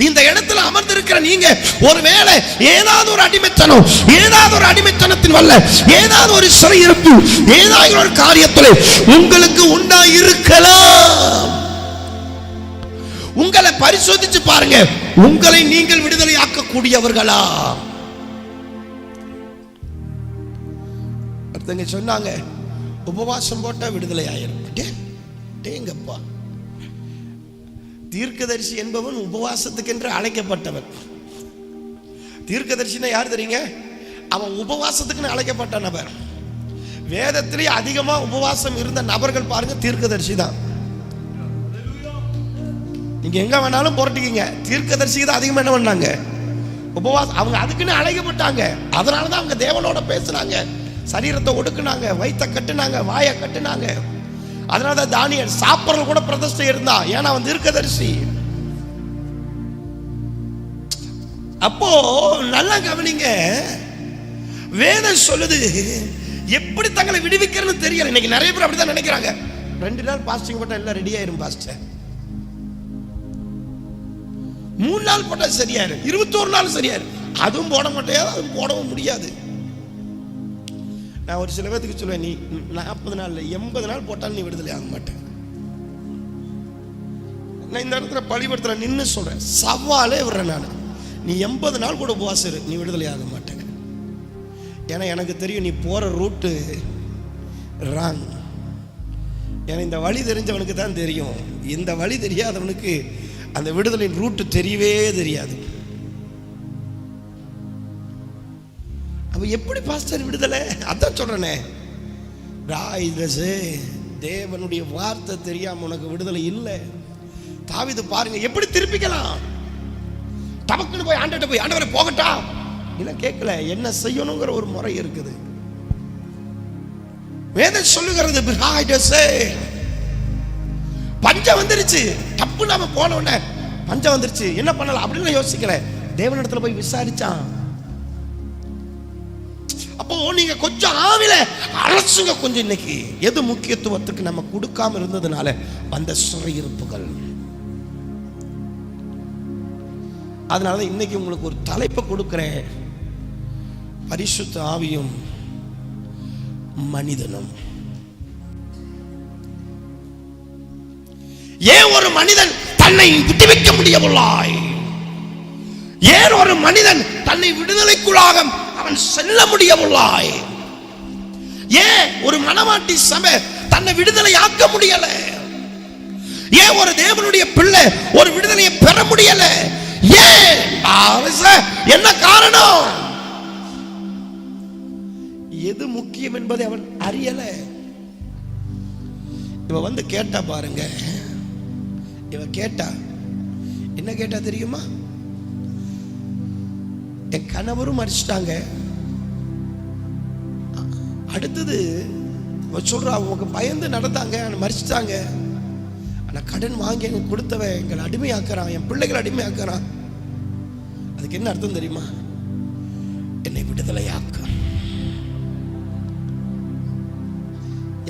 இந்த இடத்துல அமர்ந்திருக்கிற நீங்க ஒருவேளை ஏதாவது ஒரு அடிமைத்தனம், ஏதாவது ஒரு அடிமைத்தனத்தின் வல்ல, ஏதாவது ஒரு சிறையிருப்பு, ஏதாவது ஒரு காரியத்தில் உங்களுக்கு உண்டாயிருக்கலாம். உங்களை பரிசோதிச்சு பாருங்க, உங்களை நீங்கள் விடுதலை ஆக்கக்கூடியவர்களா? ஒருத்தங்க சொன்னாங்க, உபவாசம் போட்டா விடுதலை ஆயிரும். டேங்கப்பா, தீர்க்கதரிசி என்பவன் உபவாசத்துக்கென்று அழைக்கப்பட்டவன். தீர்க்கதரிசினா யார் தெரியுங்க? அவன் உபவாசத்துக்குன்னு அழைக்கப்பட்ட நபர். வேதத்திலே அதிகமா உபவாசம் இருந்த நபர்கள் பாருங்க, தீர்க்கதரிசி தான். நீங்க எங்க வேணாலும் புரட்டிக்கிங்க, தீர்க்கதரிசி தான் அதிகமா என்ன பண்ணாங்க? உபவாசம். அவங்க அதுக்குன்னு அழைக்கப்பட்டாங்க. அதனாலதான் அவங்க தேவனோட பேசுனாங்க, சரீரத்தை ஒடுக்குனாங்க, வயிற்ற கட்டுனாங்க, வாயை கட்டுனாங்க. அதனாலதான் தானியேல் சாப்பிட்றது கூட பிரதிஷ்டை இருந்தா, ஏன்னா அவன் தீர்க்கதரிசி. அப்போ நல்லா கவனிங்க, வேதம் சொல்லுது எப்படி தங்களை விடுவிக்கிறன்னு தெரியல. இன்னைக்கு நிறைய பேர் அப்படிதான் நினைக்கிறாங்க. 2 நாள் பாஸ்டிங் போட்டா எல்லாம் ரெடி ஆயிரும் பாஸ்டர், 3 நாள் போட்டா சரியாயிரும், 21 நாள் சரியாயிரும். அதுவும் போட மாட்டேன், அதுவும் போடவும் முடியாது. நான் ஒரு சில பேருக்கு சொல்லுவேன், நீ 40 நாள் 80 நாள் போட்டாலும் நீ விடுதலை ஆக மாட்டேன். நான் இந்த இடத்துல பழிபடுத்தல நின்று சொல்றேன், சவாலே விடுறேன் நான். நீ 80 நாள் கூட உபவாசம் இரு, நீ விடுதலை ஆக மாட்டேன். ஏன்னா எனக்கு தெரியும் நீ போற ரூட்டு ராங். ஏன்னா இந்த வழி தெரிஞ்சவனுக்கு தான் தெரியும், இந்த வழி தெரியாதவனுக்கு அந்த விடுதலின் ரூட்டு தெரியவே தெரியாது. அப்ப எப்படி பாஸ்டர் விடுதலை? அதான் சொல்றேனே, தேவனுடைய வார்த்தை தெரியாம உனக்கு விடுதலை இல்லை. தாவீது பாருங்க எப்படி திருப்பிக்கலாம். தமக்குன்னு போய் ஆண்டவர்ட்ட போய் ஆண்டவரே போகட்டா இல்ல கேட்கல, என்ன செய்யணுங்கிற ஒரு முறை இருக்குது. வேதம் சொல்லுகிறது பஞ்சம் வந்துருச்சு. தப்பு நாம போன உடனே பஞ்சம் வந்துருச்சு, என்ன பண்ணலாம் அப்படின்னு யோசிக்கல. தேவனிடத்துல போய் விசாரிச்சான். அப்போ நீங்க கொஞ்சம் ஆவில அரசுங்க கொஞ்சம். இன்னைக்கு எது முக்கியத்துவத்துக்கு நம்ம கொடுக்காம இருந்ததுனால வந்த சிறையிருப்புகள். அதனால இன்னைக்கு உங்களுக்கு ஒரு தலைப்பை கொடுக்கிறேன், பரிசுத்த ஆவியும் மனிதனும். ஏன் ஒரு மனிதன் தன்னை விடுவிக்க முடியவில்லை? ஏன் ஒரு மனிதன் தன்னை விடுதலைக்குள்ளாக அவன் செல்ல முடியவில்லை? ஏன் ஒரு மனவாட்டி சபை தன்னை விடுதலை ஆக்க முடியல? ஏன் ஒரு தேவனுடைய பிள்ளை ஒரு விடுதலையை பெற முடியல? ஏன்? என்ன காரணம்? எது முக்கியம் என்பதை அவன் அறியல. இவ வந்து கேட்டா பாருங்க, இவ கேட்டா என்ன கேட்டா தெரியுமா? என் கணவரும் மறிச்சிட்டாங்க. அடுத்தது சொல்றா, அவங்க பயந்து நடந்தாங்க, மறிச்சிட்டாங்க. ஆனா கடன் வாங்கி எனக்கு கொடுத்தவன் எங்களை அடிமையாக்குறான், என் பிள்ளைகளை அடிமையாக்குறான். அதுக்கு என்ன அர்த்தம் தெரியுமா? என்னை விடுதலையாக்க.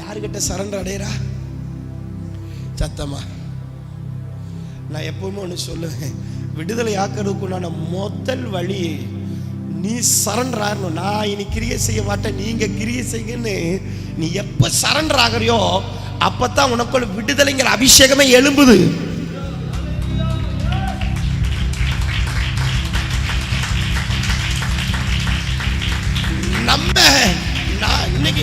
யாருக்கிட்ட சரண்டர் அடையறா? சத்தமா நான் எப்பவுமே ஒன்று சொல்லுவேன், விடுதலை ஆக்கிறதுக்குண்டான முதல் வழி நீ சரண்டர் ஆகணும். நான் இனி கிரியை செய்ய மாட்டேன், நீங்க கிரியை செய்யுங்கன்னு நீ எப்ப சரண்டர் ஆகிறியோ அப்பதான் உனக்குள்ள விடுதலைங்கிற அபிஷேகமே எழும்புது. நம்ம இன்னைக்கு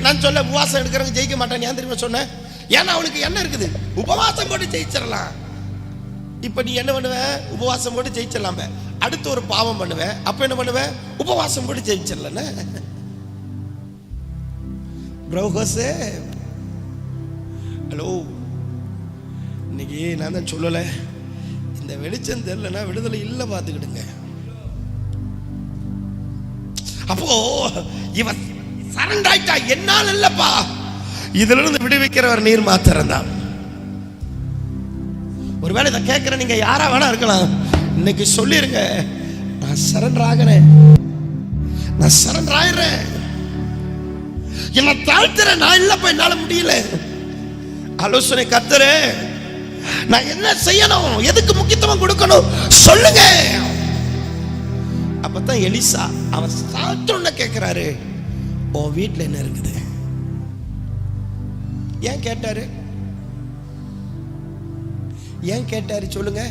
நான் சொல்ல உபவாசம் எடுக்கிறவங்க ஜெயிக்க மாட்டேன். ஏன் தெரியுமா சொன்னேன்? ஏன்னா அவனுக்கு என்ன இருக்குது? உபவாசம் போட்டு ஜெயிச்சிடலாம். இப்ப நீ என்ன பண்ணுவ? உபவாசம் போட்டு ஜெயிச்சிடலாம். அடுத்து ஒரு பாவம் பண்ணுவேன், அப்ப என்ன பண்ணுவேன்? உபவாசம் போட்டு ஜெயிச்சிடல. ப்ரோஹோஸே ஹலோ, இன்னைக்கு நான் தான் சொல்லல, இந்த வெளிச்சம் தெரியலன்னா விடுதலை இல்லை, பார்த்துக்கிடுங்க. அப்போ இவன் சரண்டர் ஆயிட்டா. என்னால் இல்லப்பா, இதுல இருந்து விடுவிக்கிறவர் நீர் மாத்திரம் தான். ஒருவேளை இதை கேட்கிற நீங்க யாரா வேணா இருக்கலாம், இன்னைக்கு சொல்லிருங்க, நான் சரண்டர் ஆகிறேன், நான் சரண்டர் ஆயிடுறேன், என்ன தாழ்த்துறேன், நான் இல்லப்பா, என்னால முடியல. ஆலோசனை கர்த்தரே, நான் என்ன செய்யணும், எதுக்கு முக்கியத்துவம் கொடுக்கணும் சொல்லுங்க. அப்பதான் எலிசா அவன் சாத்தோன்னு கேட்கிறாரு, உன் வீட்டுல என்ன இருக்குது? ஏன் கேட்டாரு? ஏன் கேட்டாரு சொல்லுங்க?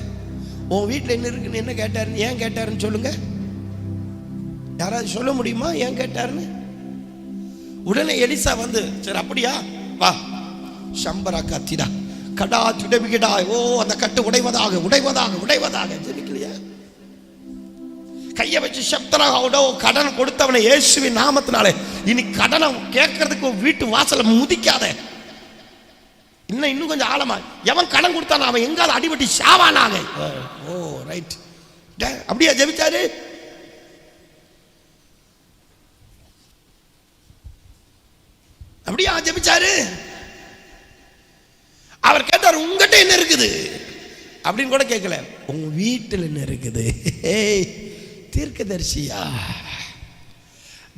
உன் வீட்டுல என்ன இருக்குன்னு என்ன கேட்டாரு? ஏன் கேட்டாருன்னு சொல்லுங்க. யாராவது சொல்ல முடியுமா ஏன் கேட்டாருன்னு? உடனே எலிசா வந்து, சரி அப்படியா, வா சம்பரா காத்திடா கடா துடபிடா, ஓ அந்த கட்டு உடைவதாக உடைவதாக உடைவதாக. ஜெபிக்கலையா? கையை வச்சு சப்தராக கடன் கொடுத்தவனை இயேசுவின் நாமத்தினாலே இனி கடனை கேட்கறதுக்கு வீட்டு வாசல முதிக்காத. இன்னும் கொஞ்சம் ஆழமா, எவன் கடன் கொடுத்தான அவன் எங்காவது அடிபட்டு சாவானாங்க. ஓ ரைட், அப்படியா ஜெபிச்சாரு? அப்படியா ஜெபிச்சாரு? அவர் கேட்டார், உங்ககிட்ட என்ன இருக்குது அப்படின்னு கூட கேட்கல, உங்க வீட்டில் என்ன இருக்குது? தீர்க்கதரிசியா,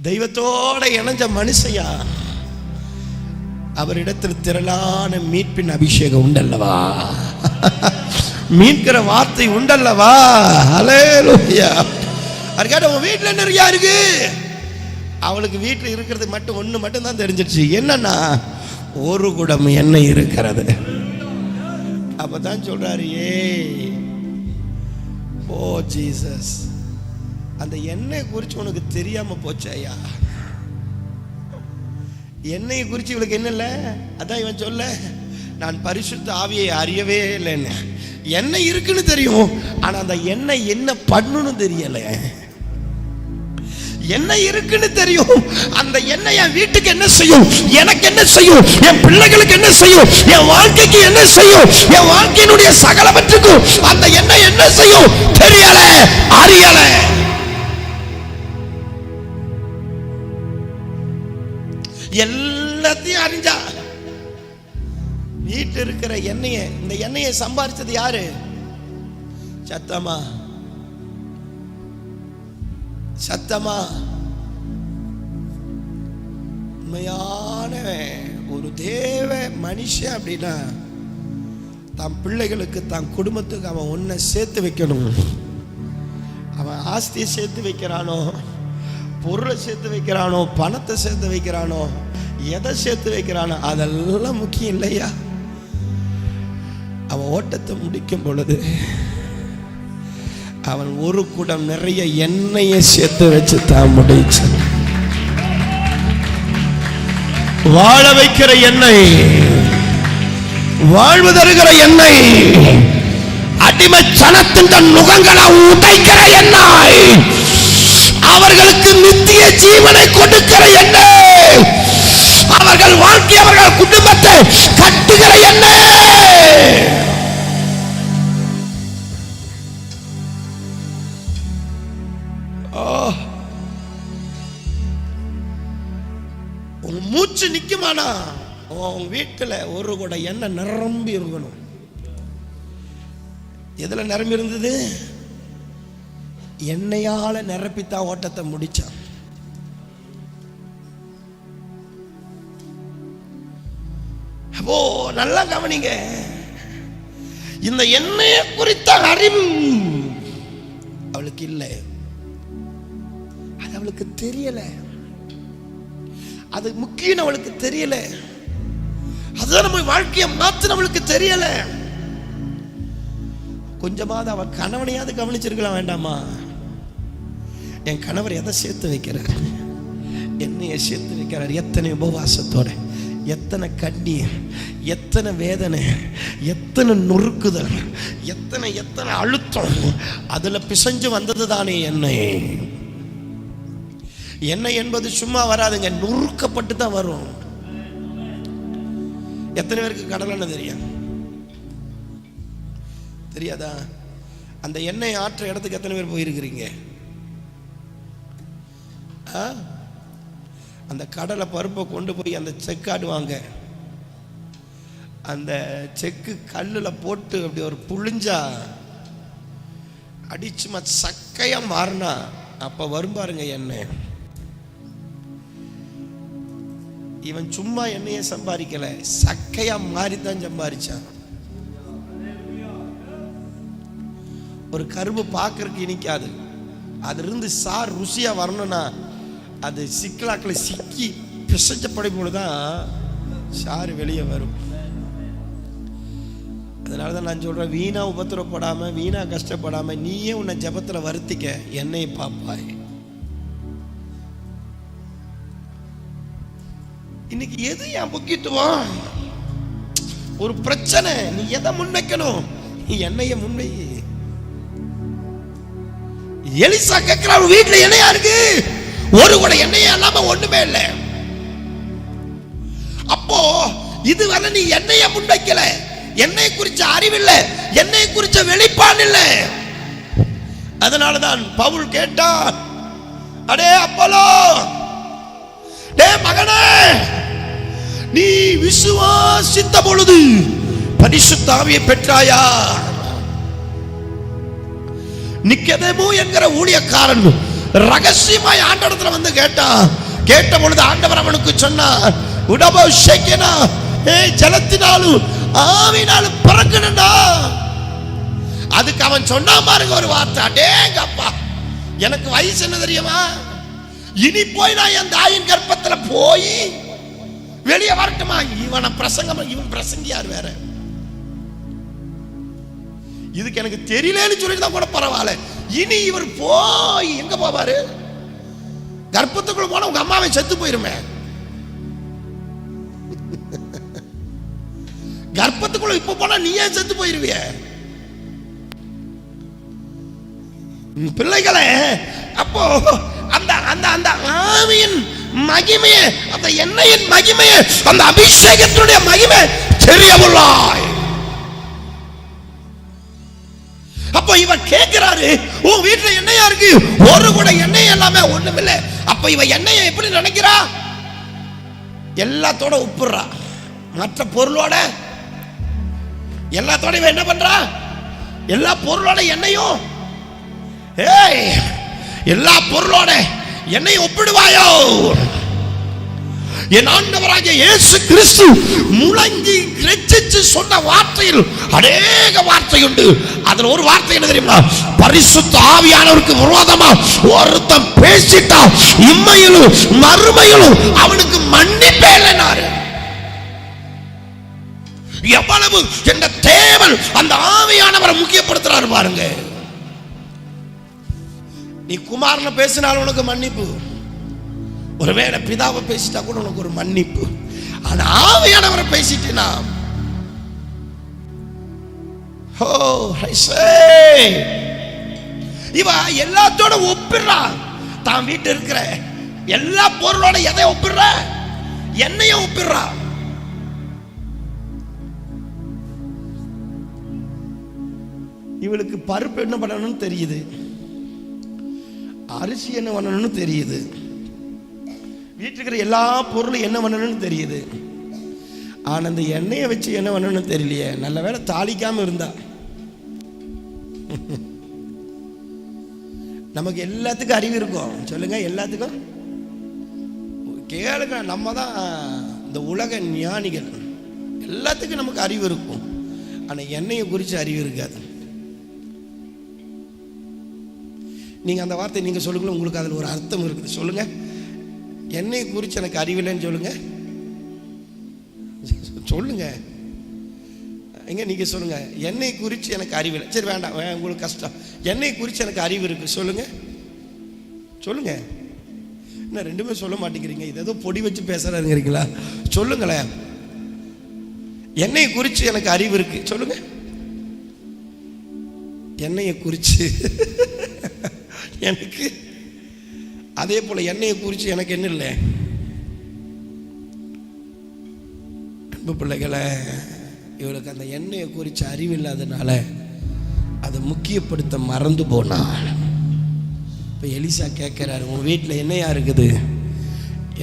தெய்வத்தோட இணைஞ்ச மனுஷையா, அவரிடத்தில் திரளான மீட்பின் அபிஷேகம் உண்டல்லவா, மீட்கிற வார்த்தை உண்டல்லவா. ஹல்லேலூயா. அவர் கேட்ட, உன் வீட்டில் என்ன இருக்கு? அவளுக்கு வீட்டில் இருக்கிறது மட்டும் ஒன்று மட்டும் தான் தெரிஞ்சிருச்சு, என்னன்னா ஒரு குடம் எண்ணெய் இருக்கிறது. அப்பதான் சொல்றாரு, ஓ ஜீசஸ், அந்த எண்ணெய் குறிச்சு உனக்கு தெரியாம போச்சு ஐயா. எண்ணெயை குறிச்சு இவளுக்கு என்ன இல்லை? அதான் இவன் சொல்ல, நான் பரிசுத்த ஆவியை அறியவே இல்லைன்னு. எண்ணெய் இருக்குன்னு தெரியும், ஆனா அந்த எண்ணெய் என்ன பண்ணுன்னு தெரியல. எண்ணெய் இருக்குன்னு தெரியும், அந்த எண்ணெய் என் வீட்டுக்கு என்ன செய்யும், எனக்கு என்ன செய்யும், என் பிள்ளைகளுக்கு என்ன செய்யும், என் வாழ்க்கைக்கு என்ன செய்யும், என் வாழ்க்கையினுடைய சகலவற்றுக்கும் அந்த எண்ணெய் என்ன செய்யும் தெரியல, அறியல. எல்லாத்தையும் அறிஞ்சா. வீட்டு இருக்கிற எண்ணெயை, இந்த எண்ணெயை சம்பாதிச்சது யாரு? சத்தமா சத்தமா உண்மையான ஒரு தேவ மனுஷன் அப்படின்னா தன் பிள்ளைகளுக்கு, தன் குடும்பத்துக்கு அவன் ஒன்றை சேர்த்து வைக்கணும். அவன் ஆஸ்தியை சேர்த்து வைக்கிறானோ, பொருளை சேர்த்து வைக்கிறானோ, பணத்தை சேர்த்து வைக்கிறானோ, எதை சேர்த்து வைக்கிறானோ அதெல்லாம் முக்கியம் இல்லையா. அவன் ஓட்டத்தை முடிக்கும் பொழுது அவன் ஒரு குடம் நிறைய எண்ணெயை சேர்த்து வச்சு தான் முடிச்சு. வாழ வைக்கிற எண்ணெய், வாழ்வு தருகிற எண்ணெய், அடிமை சனத்தின் நுகங்களை உடைக்கிற எண்ணெய், அவர்களுக்கு நித்திய ஜீவனை கொடுக்கிற எண்ணெய், அவர்கள் வாழ்க்கை, அவர்கள் குடும்பத்தை கட்டுகிற எண்ணெய். உங்க மூச்சு நிக்குமானா உங்க வீட்டுல ஒரு கூட எண்ணெய் நிரம்பி இருக்கணும். எதுல நிரம்பி இருந்தது? எண்ணெயால நிரப்பித்தான் ஓட்டத்தை முடிச்சான். அப்போ நல்லா கவனிங்க, இந்த எண்ணெய் குறித்த அறிவு அவளுக்கு இல்லை, அது அவளுக்கு தெரியல, அது முக்கியம் அவளுக்கு தெரியல, அதுதான் நம்ம வாழ்க்கையை மாத்தின அவளுக்கு தெரியல. கொஞ்சமாவது அவ கணவனையாவது கவனிச்சிருக்கலாம் வேண்டாமா? என் கணவர் எதை சேர்த்து வைக்கிறார், என்னைய சேர்த்து வைக்கிறார். எத்தனை உபவாசத்தோட, எத்தனை கண்ணீர், எத்தனை வேதனை, எத்தனை நொறுக்குதல், எத்தனை எத்தனை அழுத்தம் அதுல பிசைஞ்சு வந்தது தானே எண்ணெய். எண்ணெய் என்பது சும்மா வராதுங்க, நொறுக்கப்பட்டு தான் வரும். எத்தனை பேருக்கு கடலை தெரியும்? தெரியாதா? அந்த எண்ணெய் ஆற்ற இடத்துக்கு எத்தனை பேர் போயிருக்கிறீங்க? அந்த கடலை பருப்பை கொண்டு போய் அந்த செக்காடுவாங்க, அந்த செக்கு கல்லில் போட்டு அப்படி ஒரு புழிஞ்சா அடிச்சுமா சக்கையா மாறினா அப்ப வரும் பாருங்க எண்ணெய். இவன் சும்மா எண்ணெயை சம்பாதிக்கல, சக்கையா மாறித்தான் சம்பாதிச்சான். ஒரு கரும்பு பார்க்கறதுக்கு இனிக்காது, அது இருந்து சார் ருசியா வரணும்னா அது சிக்கலாக்களை சிக்கி பிசைஞ்சப்படை போலதான் சாறு வெளியே வரும். அதனாலதான் நான் சொல்றேன், வீணா உபத்திரப்படாம, வீணா கஷ்டப்படாம நீயே உன்னை ஜபத்துல வருத்திக்க, என்னையை பாப்பாய். இன்னைக்கு எது என் முக்கியத்துவம்? ஒரு பிரச்சனை, நீ எதை முன்வைக்கணும்? நீ எண்ணெயை முன்வை. எலிசா கேட்கிற வீட்டுல எண்ணெயா இருக்கு, ஒரு கூட எண்ணெயா இல்லாம ஒண்ணுமே இல்லை. அப்போ இதுவரை நீ எண்ணெயை முன்வைக்கல, எண்ணெய் குறிச்ச அறிவில்ல, எண்ணெய் குறிச்ச வெளிப்பாடு இல்ல. அதனாலதான் பவுல் கேட்டான், அடே அப்போலோ, டே மகனே, நீ விசுவாசித்த பொழுது பரிசுத்த ஆவியை பெற்றாயா? நிக்கதேமு என்கிற ஊழியக்காரன் ரகசியமாய் ஆண்டவரத்துல வந்து கேட்டான். கேட்ட பொழுது ஆண்டவர் அவனுக்கு சொன்னார், உடபோஷேக்கனா, ஜலத்தினாலும் ஆவினாலும் பிறக்கணும்டா. அதுக்கு அவன் சொன்னா பாருங்க ஒரு வார்த்தை, அடேங்கப்பா, எனக்கு வயசு என்ன தெரியுமா? இனி போய் நான் என் தாயின் கர்ப்பத்துல போய் வெளியே வரட்டுமா? இவனை பிரசங்கம், இவன் பிரசங்கியார் வேற. இதுக்கு எனக்கு தெரியலன்னு சொல்லிட்டு கூட பரவாயில்ல. இனி இவர் போய் எங்க போவாரு? கர்ப்பத்துக்குள்ள போன உங்க அம்மாவை செத்து போயிருமே. கர்ப்பத்துக்குள்ள இப்ப போனா நீ ஏன் செத்து போயிருவிய? பிள்ளைகளே, அப்போ அந்த அந்த அந்த ஆவியின் மகிமையை, அந்த எண்ணெயின் மகிமையை, அந்த அபிஷேகத்தினுடைய மகிமை தெரியவுள்ளாய். அப்போ இவன் கேட்கிறாரு, உன் வீட்டுல எண்ணெயா இருக்கு, ஒரு கூட எண்ணெய் எல்லாமே ஒண்ணுமில்லை. அப்ப இவன் எண்ணெயை எப்படி நினைக்கிறா? எல்லாத்தோட ஒப்பிடுறா, மற்ற பொருளோட எல்லாத்தோட என்ன பண்றா, எல்லா பொருளோட எண்ணெயும், ஏய் எல்லா பொருளோட எண்ணெயும் ஒப்பிடுவாயோ? என் ஆண்டவராகிய இயேசு கிறிஸ்து முழங்கி கிரச்சிச்சு சொன்ன வார்த்தையில் அநேக வார்த்தை உண்டு. அதுல ஒரு வார்த்தை என்ன தெரியுமா? பரிசுத்த ஆவியானவருக்கு விரோதமா ஒருத்தன் பேசிட்டா இம்மையிலும் மறுமையிலும் அவனுக்கு மன்னிப்பே இல்லைனாரு. எவ்வளவு என்ற தேவன் அந்த ஆவியானவரை முக்கியப்படுத்துறாரு பாருங்க. நீ குமாரனை பேசினாலும் உனக்கு மன்னிப்பு, ஒருவேளை பிதாவை பேசிட்டா கூட உனக்கு ஒரு மன்னிப்பு. ஆனா ஆவியானவரை பேசிட்டேனா, இவ எல்லாத்தோட ஒப்பிடுறா. தான் வீட்டு இருக்கிற எல்லா பொருளோட எதை ஒப்பிடுற? என்னையும் ஒப்பிடுறா. இவளுக்கு பருப்பு என்ன பண்ணணும்னு தெரியுது, அரிசி என்ன பண்ணணும்னு தெரியுது, வீட்டுக்கு இருக்கிற எல்லா பொருளும் என்ன பண்ணணும்னு தெரியுது. ஆனா அந்த எண்ணெயை வச்சு என்ன பண்ணணும்னு தெரியலையே. நல்ல வேளை தாளிக்காம இருந்தா. நமக்கு எல்லாத்துக்கும் அறிவு இருக்கும், சொல்லுங்க, எல்லாத்துக்கும் கேளுங்க. நம்ம தான் இந்த உலக ஞானிகள், எல்லாத்துக்கும் நமக்கு அறிவு இருக்கும். ஆனா எண்ணெயை குறித்து அறிவு இருக்காது. நீங்க அந்த வார்த்தை நீங்க சொல்லுங்க, உங்களுக்கு அதில் ஒரு அர்த்தம் இருக்குது. சொல்லுங்க, என்னை குறித்து எனக்கு அறிவில்லைன்னு சொல்லுங்க. சொல்லுங்க எங்க, நீங்க சொல்லுங்க, என்னை குறித்து எனக்கு அறிவில்லை. சரி வேண்டாம், உங்களுக்கு கஷ்டம். என்னை குறித்து எனக்கு அறிவு இருக்கு, சொல்லுங்க சொல்லுங்க. என்ன ரெண்டுமே சொல்ல மாட்டேங்கிறீங்க? இது ஏதோ பொடி வச்சு பேசுறாருங்கிறீங்களா? சொல்லுங்களேன், என்னை குறித்து எனக்கு அறிவு இருக்கு, சொல்லுங்க. என்னையை குறித்து எனக்கு, அதே போல எண்ணெயை குறித்து எனக்கு என்ன இல்லை? அன்பு பிள்ளைகளை, இவளுக்கு அந்த எண்ணெயை குறித்து அறிவு இல்லாதனால அதை முக்கியப்படுத்த மறந்து போனாள். இப்போ எலிசா கேட்கிறாரு, உன் வீட்டில் என்னையா இருக்குது?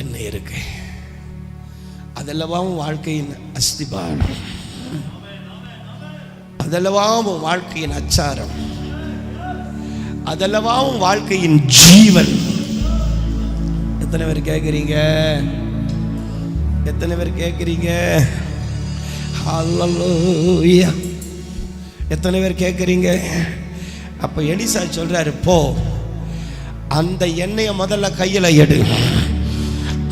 எண்ணெய் இருக்கு. அதெல்லவாவும் வாழ்க்கையின் அஸ்திபாரம், அதெல்லவாவும் வாழ்க்கையின் அச்சாரம், அதெல்லவாவும் வாழ்க்கையின் ஜீவன். எத்தனை பேர் கேட்குறீங்க? எத்தனை பேர் கேட்குறீங்க? ஹல்லேலூயா. எத்தனை பேர் கேட்குறீங்க? அப்போ எலிசா சொல்றாரு, போ அந்த எண்ணெயை முதல்ல கையில் எடு.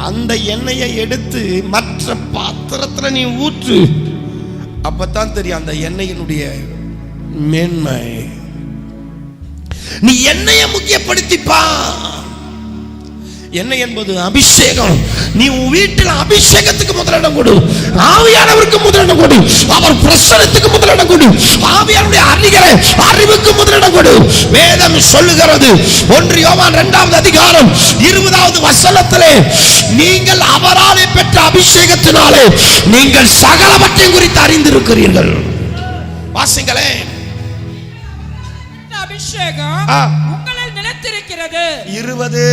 அந்த எண்ணெயை எடுத்து மற்ற பாத்திரத்தில் நீ ஊற்று. அப்பத்தான் தெரியும் அந்த எண்ணெயினுடைய மேன்மை. நீ எண்ணெயை முக்கியப்படுத்திப்பா. எண்ணெய் என்பது அபிஷேகம். நீ உன் வீட்டில் அபிஷேகத்துக்கு முதலிடம் கொடு, ஆவியானவருக்கு முதலிடம் கொடு, அவர் பிரசன்னத்துக்கு முதலிடம் கொடு, ஆவியானுடைய அறிவுக்கு முதலிடம் கொடு. வேதம் சொல்லுகிறது 1 யோவான் 2வது அதிகாரம் 20வது வசனத்திலே, நீங்கள் அவராலே பெற்ற அபிஷேகத்தினாலே நீங்கள் சகலவற்றையும் குறித்து அறிந்திருக்கிறீர்கள். வாசிங்களே. அபிஷேகம் உங்களில் நிலைத்திருக்கிறது. 20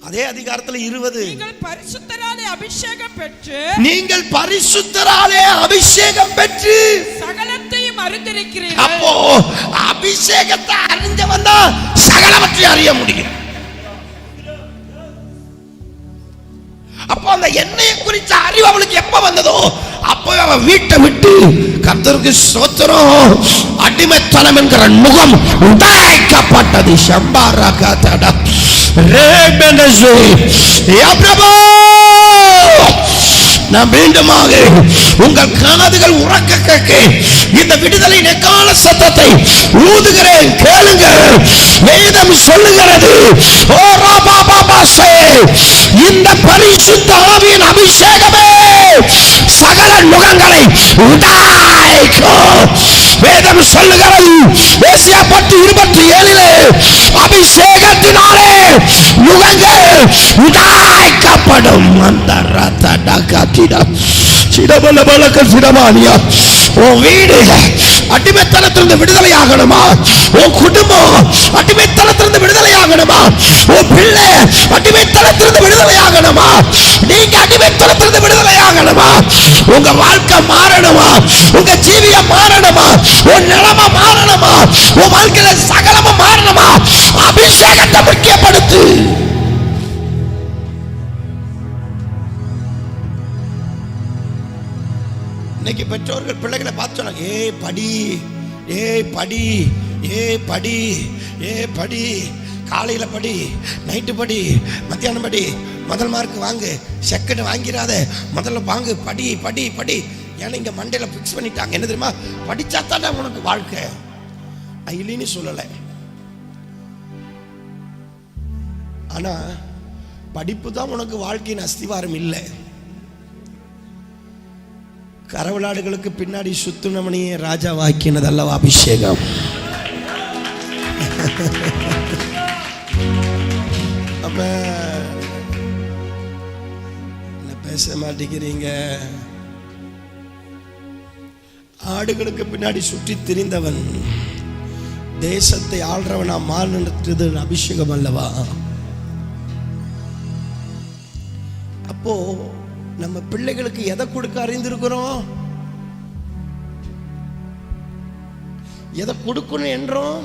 அதே அதிகாரத்தில் 20, நீங்கள் பரிசுத்தராலே அபிஷேகம் பெற்று, நீங்கள் பரிசுத்தராலே அபிஷேகம் பெற்று சகலத்தையும் அறிந்திருக்கிறீர்கள். அப்போ அபிஷேகத்தை அறிந்தவன் தான் சகலவற்றையும் அறிய முடியும். அப்போ அந்த எண்ணெயை குறித்த அறிவு அவளுக்கு எப்ப வந்ததோ அப்போ அவன் வீட்டை விட்டு, கர்த்தருக்கு ஸ்தோத்திரம், அடிமைத்தனம் என்கிற நுகம் உடைக்கப்பட்டது. சம்பாரா காத்தடா ரேபனசு யப்ரபோ. நான் மீண்டுமாக உங்கள் காதுகள் உறக்க கேட்க இந்த விடுதலை நெக்கால சத்தத்தை ஊதுகிறேன், கேளுங்க. வேதம் சொல்லுகிறது, ஓ ராபாபாபாசே, இந்த பரிசுத்த ஆவியின் அபிஷேகமே சகல நுகங்களை உடைக்கும். வேதம் சொல்லுகிறது, ஏசாயா 10:27, அபிஷேகத்தினாலே நுகங்கள் உடைக்கப்படும். அந்த ரத்தடகத்திட சிடபலபலக சிடமானியா, உன் வீடு அடிமைத்தனத்திலிருந்து விடுதலை ஆகணுமா? உன் குடும்பம் அடிமைத்தனத்திலிருந்து விடுதலை ஆகணுமா? உன் பிள்ளை அடிமைத்தனத்திலிருந்து விடுதலை ஆகணுமா? நீங்க அடிமைத்தனத்திலிருந்து விடுதலை ஆகணுமா? உங்க வாழ்க்கை மாறணுமா? உங்க ஜீவியம் மாறணுமா? உன் நிலைமை மாறணுமா? உன் வாழ்க்கையில சகலமும் மாறணுமா? அபிஷேகத்தை முக்கியப்படுத்து. இன்னைக்கு பெற்றோர்கள் பிள்ளைகளை பார்த்து சொன்னாங்க, ஏய் படி, ஏய் படி, ஏய் படி, ஏய் படி, காலையில படி, நைட்டு படி, மத்தியானம் படி, முதல் மார்க் வாங்கு, செகண்ட் வாங்கிறாத, முதல்ல வாங்கு, படி படி படி. ஏன்னா இங்க மண்டையில பிக்ஸ் பண்ணிட்டாங்க. என்ன தெரியுமா? படிச்சா தான் உனக்கு வாழ்க்கை. இல்லைன்னு சொல்லலை, ஆனா படிப்பு தான் உனக்கு வாழ்க்கையின் அஸ்திவாரம் இல்லை. கரவலாடுகளுக்கு பின்னாடி சுத்துனமணியே ராஜாவாக்கினது அல்லவா அபிஷேகம். அப்ப பேச மாட்டேங்கிறீங்க. ஆடுகளுக்கு பின்னாடி சுற்றி திரிந்தவன் தேசத்தை ஆள்றவனா மாறினது அபிஷேகம் அல்லவா? அப்போ நம்ம பிள்ளைகளுக்கு எதை கொடுக்க அறிந்திருக்கிறோம், எதை கொடுக்கணும் என்றோம்,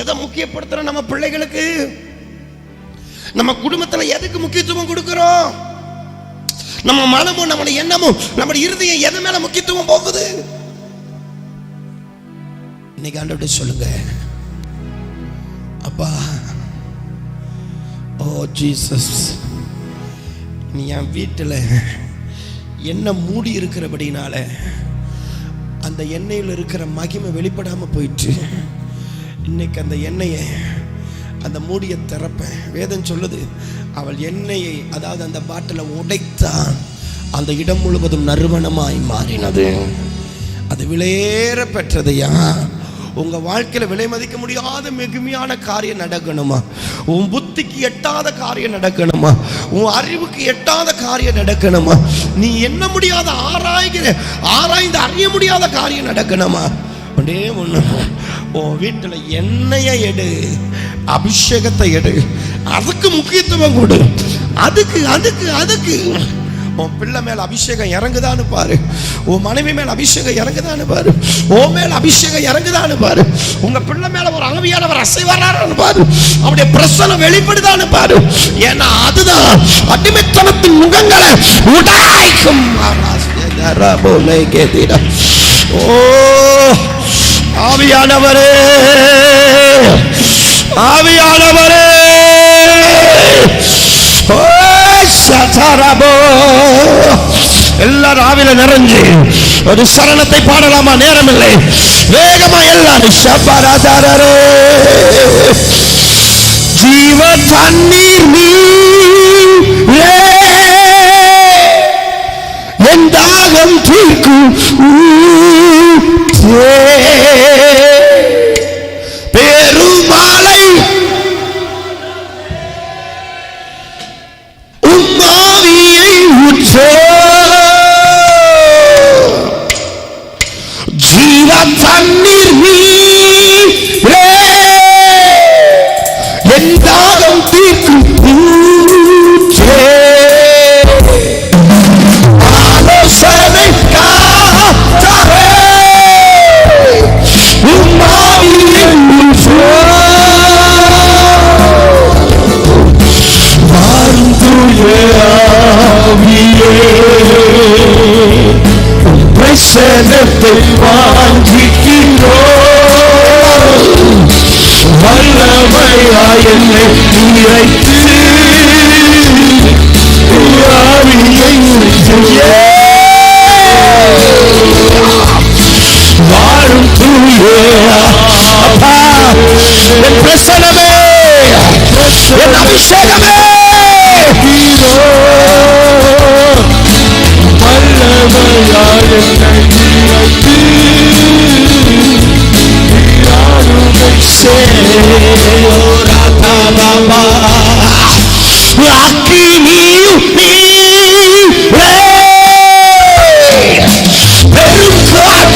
எதை முக்கியப்படுத்துறோம் நம்ம பிள்ளைகளுக்கு? நம்ம குடும்பத்துல எதுக்கு முக்கியத்துவம் கொடுக்கிறோம்? நம்ம மனமும் நம்முடைய எண்ணமும் நம்முடைய இருதயம் எது மேல முக்கியத்துவம் போகுது? இன்னைக்கு ஆண்டவரே சொல்லுங்க, அப்பா, ஓ ஜீசஸ், நீ என் வீட்டில் எண்ணெய் மூடி இருக்கிறபடினால அந்த எண்ணெயில் இருக்கிற மகிமை வெளிப்படாமல் போயிட்டு, இன்னைக்கு அந்த எண்ணெயை, அந்த மூடியை திறப்பேன். வேதம் சொல்லுது, அவள் எண்ணெயை, அதாவது அந்த பாட்டிலை உடைத்தான், அந்த இடம் முழுவதும் நறுமணமாய் மாறினது. அது விலையேற பெற்றதையா? உங்க வாழ்க்கையில விலை மதிக்க முடியாத மிகுமையான காரியம் நடக்கணுமா? உன் புத்திக்கு எட்டாத காரியம் நடக்கணுமா? உன் அறிவுக்கு எட்டாத காரியம் நடக்கணுமா? நீ என்ன முடியாத ஆராய்ந்து அறிய முடியாத காரியம் நடக்கணுமா? அப்படியே ஒண்ணு, உன் வீட்டுல எண்ணெயை எடு, அபிஷேகத்தை எடு, அதுக்கு முக்கியத்துவம் கொடு. அதுக்கு அதுக்கு அதுக்கு உன் பிள்ளை மேல அபிஷேகம் இறங்குதான்னு பாரு. உன் மனைவி மேல அபிஷேகம் இறங்குதான்னு பாரு. உன் மேல அபிஷேகம் இறங்குதான்னு பாரு. உங்க பிள்ளை மேல ஒரு ஆவியானவர் அசைவாரான்னு பாரு. அவருடைய பிரசன்னம் வெளிப்படுதான்னு பாரு. ஏன்னா அதுதான் அடிமைத்தனத்தின் முகங்களை உடைக்கும். ஓ ஆவியானவரே, ஆவியானவரே, எல்லாரும் ஆவில நிறைஞ்சு ஒரு சரணத்தை பாடலாமா? நேரம் இல்லை, வேகமா எல்லாரும் ஜீவ தண்ணீர் நீரே என் தாகம் தீர்க்கும் பெருமாளை உம்மாவியை உற்றோ ஜீவ தண்ணீர் நீரே என் தாகம் தீர்க்கும் ஊற்றே ஆலோசனை காற்றே உம்மாவியை உற்றோ பிரசனத்தை வாஞ்சிக்கிறோம், வல்லமையாய் என்னை நிறைத்து ஆவியை வாழும் தூய அப்பா, என் பிரசனமே, என் அபிஷேகமே, வல்லமையாய் என்னை நிறைத்து ஆளுகை சேராதா பாபா அக்கினியும் நீரே பெரும் காற்று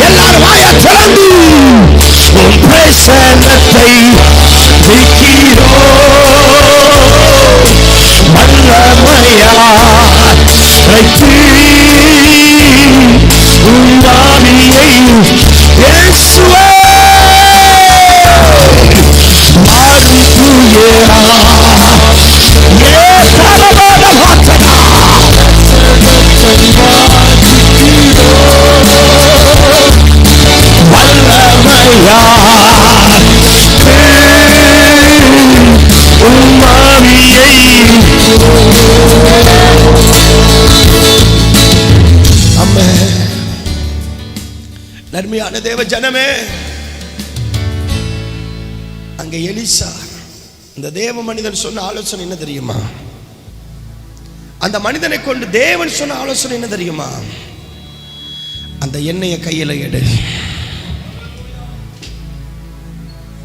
எல்லாரும் வாய திறந்து உன் பிரசன்னத்தை விக்கிறோ வல்லமையா வைத்து உண்டாவியை இயேசுவே மாறும் தூயரா ஏதரவாத வாசனா வல்லமையா உம்மாவியை நன்மையான தேவ ஜனமே, அங்க எலிசா இந்த தேவ மனிதன் சொன்ன ஆலோசனை என்ன தெரியுமா? அந்த மனிதனை கொண்டு தேவன் சொன்ன ஆலோசனை என்ன தெரியுமா? அந்த எண்ணெயை கையில எடு.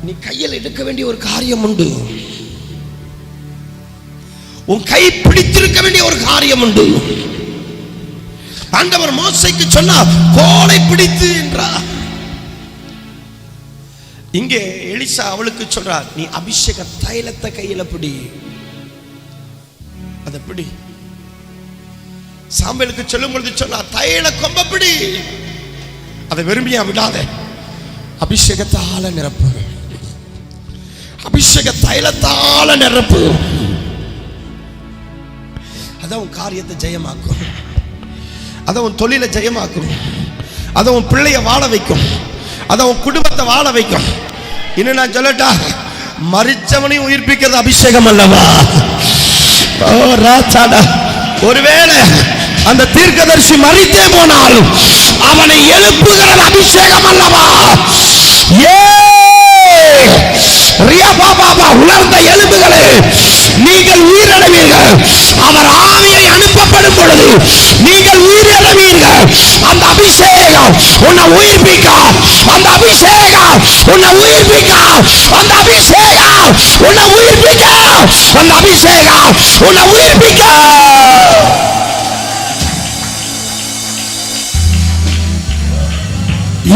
நீ கையில் எடுக்க வேண்டிய ஒரு காரியம் உண்டு. உன் கை பிடித்திருக்க வேண்டிய ஒரு காரியம் உண்டு. ஆண்டவர் மோசேக்கு சொன்னார், கோலை பிடித்து என்றார். இங்கே எலிசா அவளுக்கு சொல்றார், நீ அபிஷேக தைலத்தை கையில பிடி. அதை பிடி. சாம்பலுக்கு சொல்லும் பொழுது சொன்னார், தைல கொம்ப பிடி. அதை விரும்பியா விடாத. அபிஷேகத்தால நிரப்பு. அபிஷேக தைலத்தால நிரப்பு. அதான் உன் காரியத்தை ஜெயமாக்கும். அதை உன் தொழிலை ஜெயமாக்கும். அதை உன் பிள்ளைய வாழ வைக்கும். அதை உன் குடும்பத்தை வாழ வைக்கும். இன்னும் நான் சொல்லட்டா, மரிச்சவனையும் உயிர்ப்பிக்கிறது அபிஷேகம் அல்லவா? ஒருவேளை அந்த தீர்க்கதரிசி மரித்தே போனாலும் அவனை எழுப்புகிறது அபிஷேகம் அல்லவா? உணர்ந்த எலும்புகளே, நீங்கள் உயிரிழவீர்கள். அவர் ஆவியை அனுப்பப்படும் பொழுது நீங்கள் உயிரிழவீர்கள். அந்த அபிஷேகம் உன்னை உயிர்ப்பிக்க. அந்த அபிஷேகம் உன்னை உயிர்ப்பிக்க. அந்த அபிஷேகம் உன்னை உயிர்ப்பிக்க. அந்த அபிஷேகம் உன்னை உயிர்ப்பிக்க.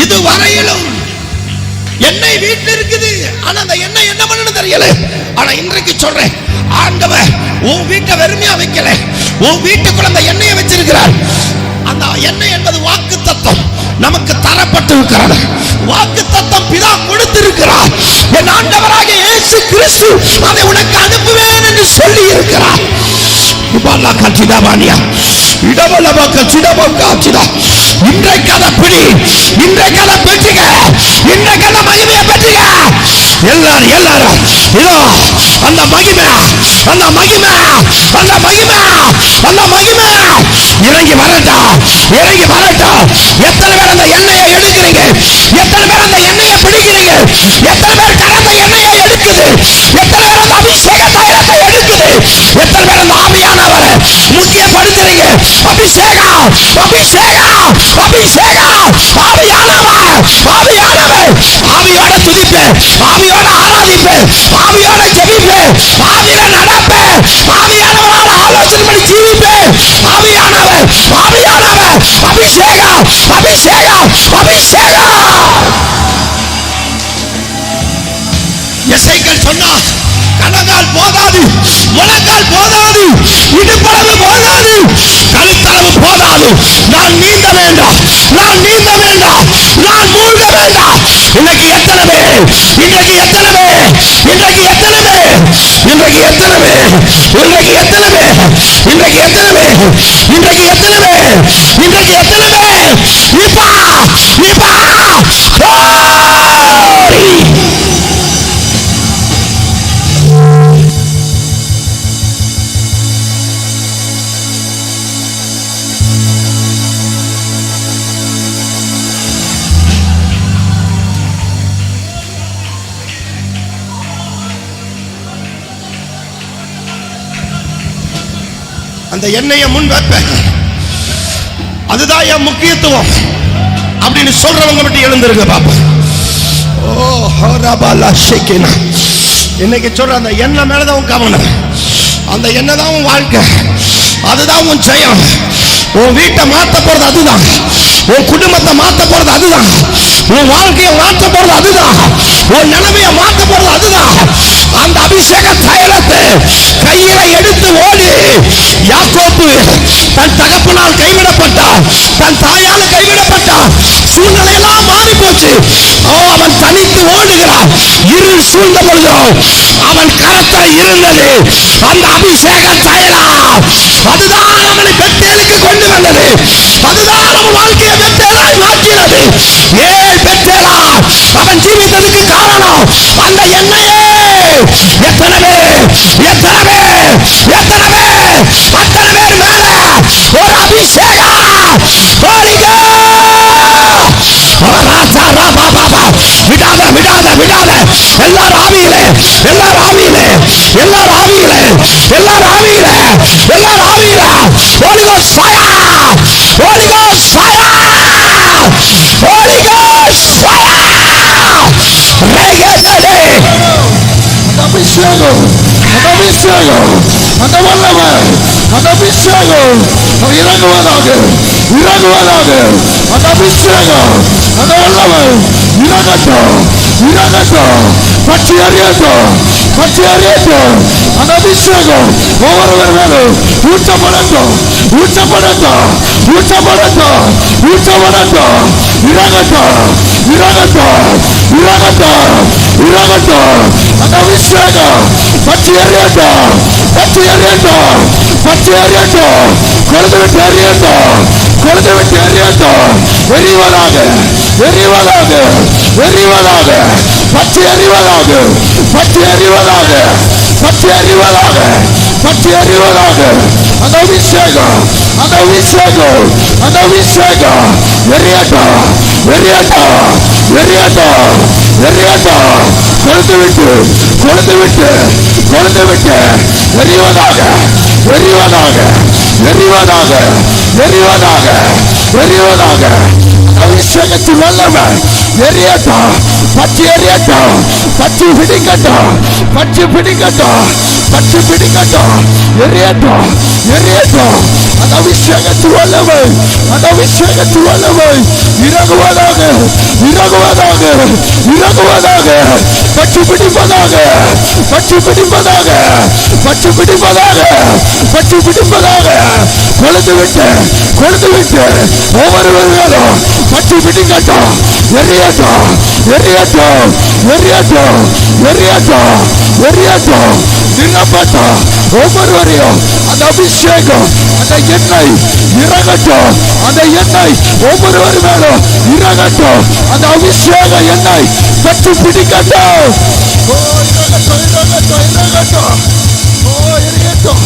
இதுவரையிலும் எண்ணெய் வீட்டில் இருக்குது. ஆனா அந்த எண்ணெய் என்ன பண்ணணும் தெரியல. ஆனா இன்றைக்கு சொல்றேன், ஆண்டவர் உன் வீட்டை வெறுமையா வைக்கல. உன் வீட்டுக்குள்ள அந்த எண்ணெயை வச்சிருக்கிறார். அந்த எண்ணெய் என்பது வாக்கு தத்தம் நமக்கு தரப்பட்டு இருக்கிறது. வாக்கு தத்தம் பிதா கொடுத்திருக்கிறார். என் ஆண்டவராக இயேசு கிறிஸ்து அதை உனக்கு அனுப்புவேன் என்று சொல்லி இருக்கிறார். இன்றைக்கு அதை பிடி. இன்றைக்கு அதை பெற்றுக. இன்றைக்கு அந்த மகிமையை பெற்றுக. எல்லாரும் எல்லாரும் இதோ அந்த மகிமை, அந்த மகிமை, அந்த மகிமை, அந்த மகிமை இறங்கி வரட்டும். இறங்கி வரட்டும். எத்தனை பேர் அந்த எண்ணெயை எடுக்கிறீங்க? எத்தனை பேர் அந்த எண்ணெயை பிடிக்கிறீங்க? எத்தனை பேர் கடந்த எண்ணெயை எடுக்குது? எத்தனை பேர் அந்த அபிஷேக தைலத்தை எடுக்குது? எத்தனை பேர் அந்த ஆவியானவரை முக்கியப்படுத்துறீங்க? அபிஷேகம், அபிஷேகம், அபிஷேகம், ஆவியானவர், ஆவியானவர். ஆவியோட துதிப்பேன், ஆவியோட ஆராதிப்பேன், ஆவியோட ஜெபிப்பேன், ஆவியில நடப்பேன், ஆவியானவரால் ஆலோசனைப்படி ஜீவிப்பேன். ஆவியானவர், ஆவியானவர், அபிஷேகம், அபிஷேகம், அபிஷேகம். எசேக்கியேல் சொன்னார், கணங்கால் போதாது, முழங்கால் போதாது, இடுப்பளவு போதாது, கழுத்தளவு போதாது. நான் நீந்த வேண்டாம், நான் நீந்த வேண்டாம், நான் மூழ்க வேண்டாம். இன்னைக்கு எத்தனை பேர்? இன்றைக்கு எத்தனை பேர்? இன்றைக்கு எத்தனை பேர்? இன்றைக்கு எத்தனை பேர்? இன்றைக்கு எத்தனை பேர்? இன்றைக்கு எத்தனை பேர்? இன்றைக்கு எத்தனை பேர்? இன்றைக்கு எத்தனை பேர்? இப்பா இப்பா அந்த எண்ணெயை முன் வைப்பேன். அதுதான் என் முக்கியத்துவம் அப்படின்னு சொல்றவங்க மட்டும் எழுந்திருங்க பாப்பா. ஓ ஹரபாலா ஷேக்கினா. இன்னைக்கு சொல்ற அந்த எண்ணெய் மேலதான் கவனம். அந்த எண்ணெய் தான் உன் வாழ்க்கை. அதுதான் உன் ஜெயம். உன் வீட்டை மாத்த போறது அதுதான். உன் குடும்பத்தை மாத்த போறது அதுதான். உன் வாழ்க்கையை மாத்த போறது அதுதான். உன் நிலைமையை மாத்த போறது அதுதான். அந்த அபிஷேக தைலத்தை கையில எடுத்து ஓடி யாக்கோபு தன் தகப்பனால் கைவிடப்பட்டான், தன் தாயால் கைவிடப்பட்டான். சூழ்நிலையெல்லாம் மாறி போச்சு. அவன் தனித்து ஓடுகிறான். இருள் சூழ்ந்த பொழுது அவன் கரத்தில் இருந்தது அந்த அபிஷேக தைலம். அதுதான் அவனை பெத்தேலுக்கு கொண்டு வந்தது. அதுதான் அவன் வாழ்க்கையை பெத்தேலாய் மாற்றினது. ஏன் பெத்தேலா அவன் ஜீவித்ததுக்கு காரணம் அந்த எண்ணெயே. எத்தனை பேர் அத்தனை பேர் மேல ஒரு அபிஷேகம். விடாத விடாத விடாத. எல்லாரும் ஆவியிலே, எல்லாரும் ஆவியிலே, எல்லாரும் ஆவியிலே, எல்லாரும் ஆவியிலே, எல்லாரும் ஆவியிலே. Holy Ghost fire, Holy Ghost fire, Holy Ghost fire. Regedele. அபிஷேகம், அபிஷேகம், அந்த வல்லமை, அந்த அபிஷேகம் இறங்குவதாக, இறங்குவதாக. அந்த அபிஷேகம், அந்த வல்லமை இறங்கட்டும், இறங்கட்டும், பற்றி அறியட்டும், பற்றி அறியட்டும். அந்த அபிஷேகம் ஒவ்வொருவர் மேலும் ஊற்றப்படட்டும், ஊற்றப்படட்டும், ஊற்றப்படட்டும், ஊற்றப்படட்டும். இறங்கட்டும், இறங்கட்டும், இறங்கட்டும், இறங்கட்டும். அந்த அபிஷேகம் பற்றி அறியட்டும், பற்றி அறியட்டும், பற்றி அறியட்டும். கொழுந்து விட்டு அறியட்டும், கொழுந்து விட்டு அறியட்டும். எரிவதாக, எரிவதாக, எரிவதாக, பற்றி அறிவதாக, பற்றி அறிவதாக, பற்றி அறிவதாக, பற்றி அறிவதாக. அந்த அபிஷேகம், அந்த அபிஷேகம், அந்த அபிஷேகம் எரியட்டும், எரியட்டும், எரியட்டும், எரியட்டும். கொழுந்து விட்டு, கொழுந்து விட்டு, கொழுந்து விட்டு எரிவதாக, எரிவதாக, எரிவதாக, எரிவதாக, எரிவதாக. அபிஷேகத்தின் வல்லமை எரியட்டும், பற்றி எரியட்டும், பற்றி பிடிக்கட்டும், பற்றி பிடிக்கட்டும், பற்றி பிடிக்கட்டும். எரியட்டும், எரியட்டும். அந்த அபிஷேகத்தின் வல்லமை, அந்த அபிஷேகத்தின் வல்லமை இறங்குவதாக, இறங்குவதாக, இறங்குவதாக. பற்றி பிடிப்பதாக, பற்றி பிடிப்பதாக, பற்றி பிடிப்பதாக, பற்றி பிடிப்பதாக. கொழுந்து விட்டு, கொழுந்து விட்டு ஒவ்வொருவர் மேலும் பற்றி பிடிக்கட்டும். எரியட்டும், எரியட்டும், எரியட்டும், எரியட்டும், எரியட்டும். நிரப்பட்டும் ஒவ்வொருவரையும். அந்த அபிஷேகம், அந்த எண்ணெய் இறங்கட்டும், அந்த எண்ணெய் ஒவ்வொருவர் மேலும் இறங்கட்டும். அந்த அபிஷேக எண்ணெய் பற்றி பிடிக்கட்டும். ஓ இறங்கட்டும், இறங்கட்டும், இறங்கட்டும். ஓ எரியட்டும்,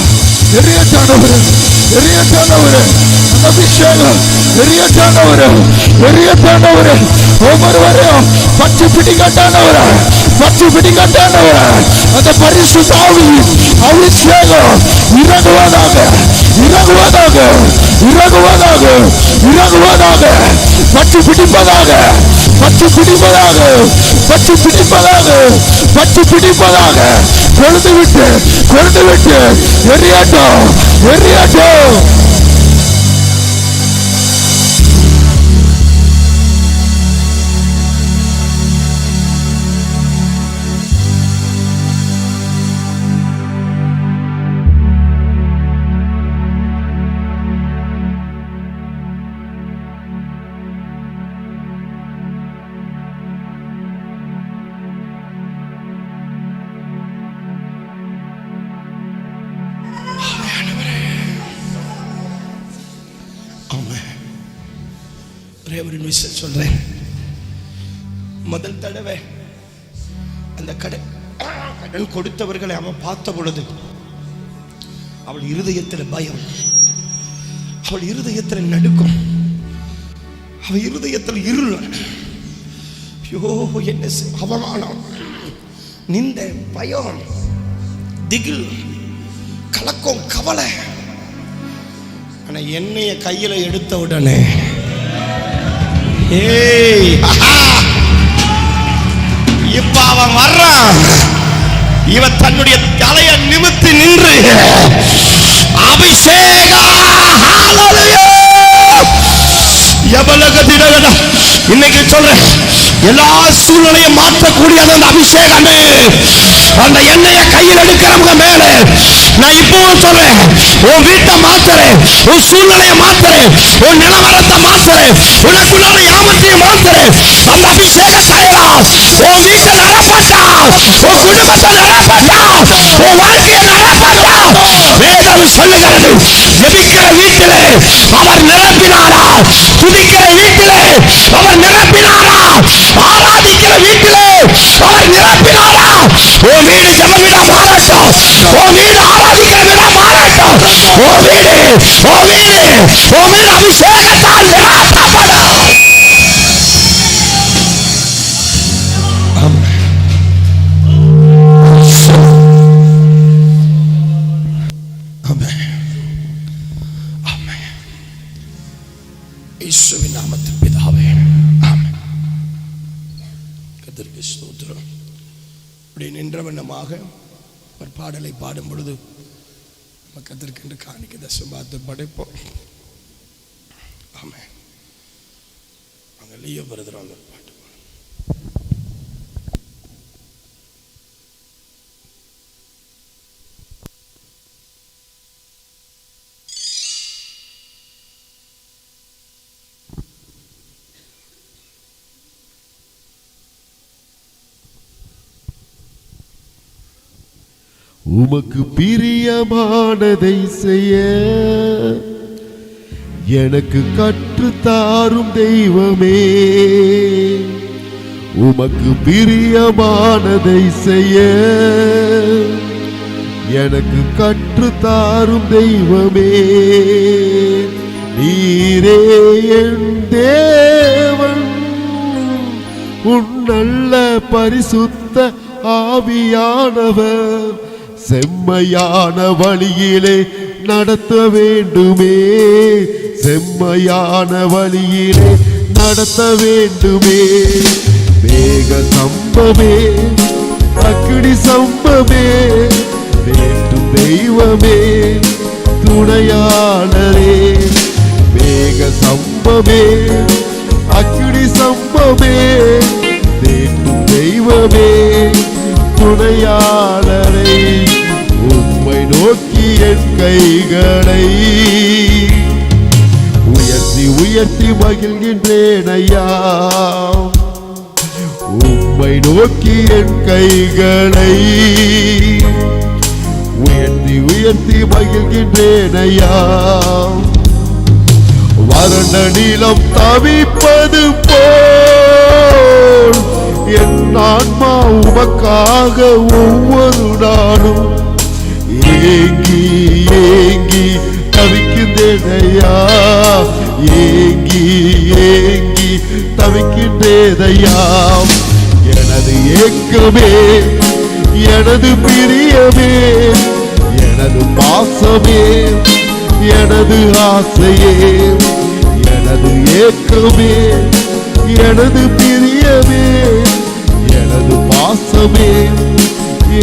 எரியட்டானவரே, எரியட்டானவரே. அந்த அபிஷேகம் எரியட்டானவரே, எரியட்டானவரே. ஒவ்வொருவரையும் பற்றி பிடிக்கட்டானவரே, பற்றி பிடிக்கட்டானவரே. அந்த பரிசுத்த ஆவியின் அபிஷேகம் இறங்குவதாக, இறங்குவதாக, இறங்குவதாக, இறங்குவதாக. பற்றி பிடிப்பதாக, பற்றி பிடிப்பதாக, பற்றி பிடிப்பதாக, பற்றி பிடிப்பதாக. கொழுந்து விட்டு, கொழுந்து விட்டு எரியட்டும், எரியட்டும். சொல்றேன். முதல் தடவை அந்த கடன் கொடுத்தவர்களை அவன் பார்த்த பொழுது அவள் இருதயத்தில் பயம், அவள் இருதயத்தில் நடுக்கம், அவள் இருதயத்தில் இருள். ஐயோ என்ன அவமானம், நிந்த, பயம், திகில், கலக்கம், கவலை. ஆனா என்னைய கையில எடுத்த உடனே இப்ப அவன் வர்றான். இவன் தன்னுடைய தலையை நிமிர்த்தி நின்று அபிஷேக சொல்றேன், எல்லா சூழ்நிலையும் மாற்றக்கூடிய அந்த அபிஷேகமே அந்த எண்ணெயை கையில் எடுக்கிறவங்க மேல நான் இப்பவும் சொல்றேன், உன் வீட்டை மாத்துறேன், உன் சூழ்நிலையை மாத்துறேன், உன் நிலவரத்தை மாத்துறேன், உனக்குள்ளான யாவத்தையும் மாத்துறேன். அந்த அபிஷேக தைலம் உன் வீட்டை நிரப்பட்டா, உன் குடும்பத்தை நிரப்பட்டா, உன் வாழ்க்கையை நிரப்பட்டா. வேதம் சொல்லுகிறது, ஜெபிக்கிற வீட்டிலே அவர் நிரப்பினாரா, துதிக்கிற வீட்டிலே அவர் நிரப்பினாரா, ஆராதிக்கிற வீட்டிலே அவர் நிரப்பினாரா. உன் வீடு ஜெப வீடா மாறட்டும், உன் வீடு ஆராதிக்கிற வீடா மாறட்டும், உன் வீடு அபிஷேகத்தால் நிரப்பப்படும். இயேசுவின் நாமத்தில் பிதாவே, ஆமென். கர்த்தருக்கு ஸ்தோத்திரம். இப்படி நின்றவண்ணமாக ஒரு பாடலை பாடும் பொழுது நம்ம கர்த்தருக்கு காணிக்கை தசமாத்து படைப்போம். ஆமென். அங்க லியோ பிரதர் அந்த பாட்டு உமக்கு பிரியமானதை செய்ய எனக்கு கற்றுத்தாரும் தெய்வமே. உமக்கு பிரியமானதை செய்ய எனக்கு கற்றுத்தாரும் தெய்வமே. நீரே என் தேவன், உன் நல்ல பரிசுத்த ஆவியானவர் செம்மையான வழியிலே நடத்த வேண்டுமே, செம்மையான வழியிலே நடத்த வேண்டுமே. மேக சம்பமே, அக்கினி சம்பமே, வேண்டும் தெய்வமே துணையாளரே. மேக சம்பமே, அக்கினி சம்பமே, வேண்டும் தெய்வமே துணையாளரை. உம்மை நோக்கி என் கைகளை உயர்த்தி உயர்த்தி மகிழ்கின்றேன் ஐயா. உம்மை நோக்கி என் கைகளை உயர்த்தி உயர்த்தி மகிழ்கின்றேன் ஐயா. வறண்ட நிலம் தவிப்பது போல் என் ஆன்மா உமக்காக ஒவ்வொரு நாளும் ஏங்கி ஏங்கி தவிக்கின்றேன் ஐயா. ஏங்கி ஏங்கி தவிக்கின்றேன் ஐயா. எனது ஏக்கமே, எனது பிரியமே, எனது பாசமே, எனது ஆசையே, எனது ஏக்கமே, எனது பிரியமே, எனது பாசமே,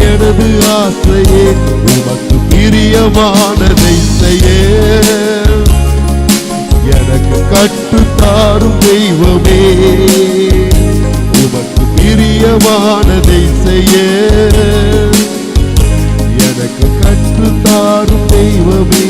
எனது ஆசையே. உமக்கு பிரியமானதை செய்ய எனக்கு கற்றுத்தாரும் தெய்வமே. உமக்கு பிரியமானதை செய்ய எனக்கு கற்றுத்தாரும் தெய்வமே.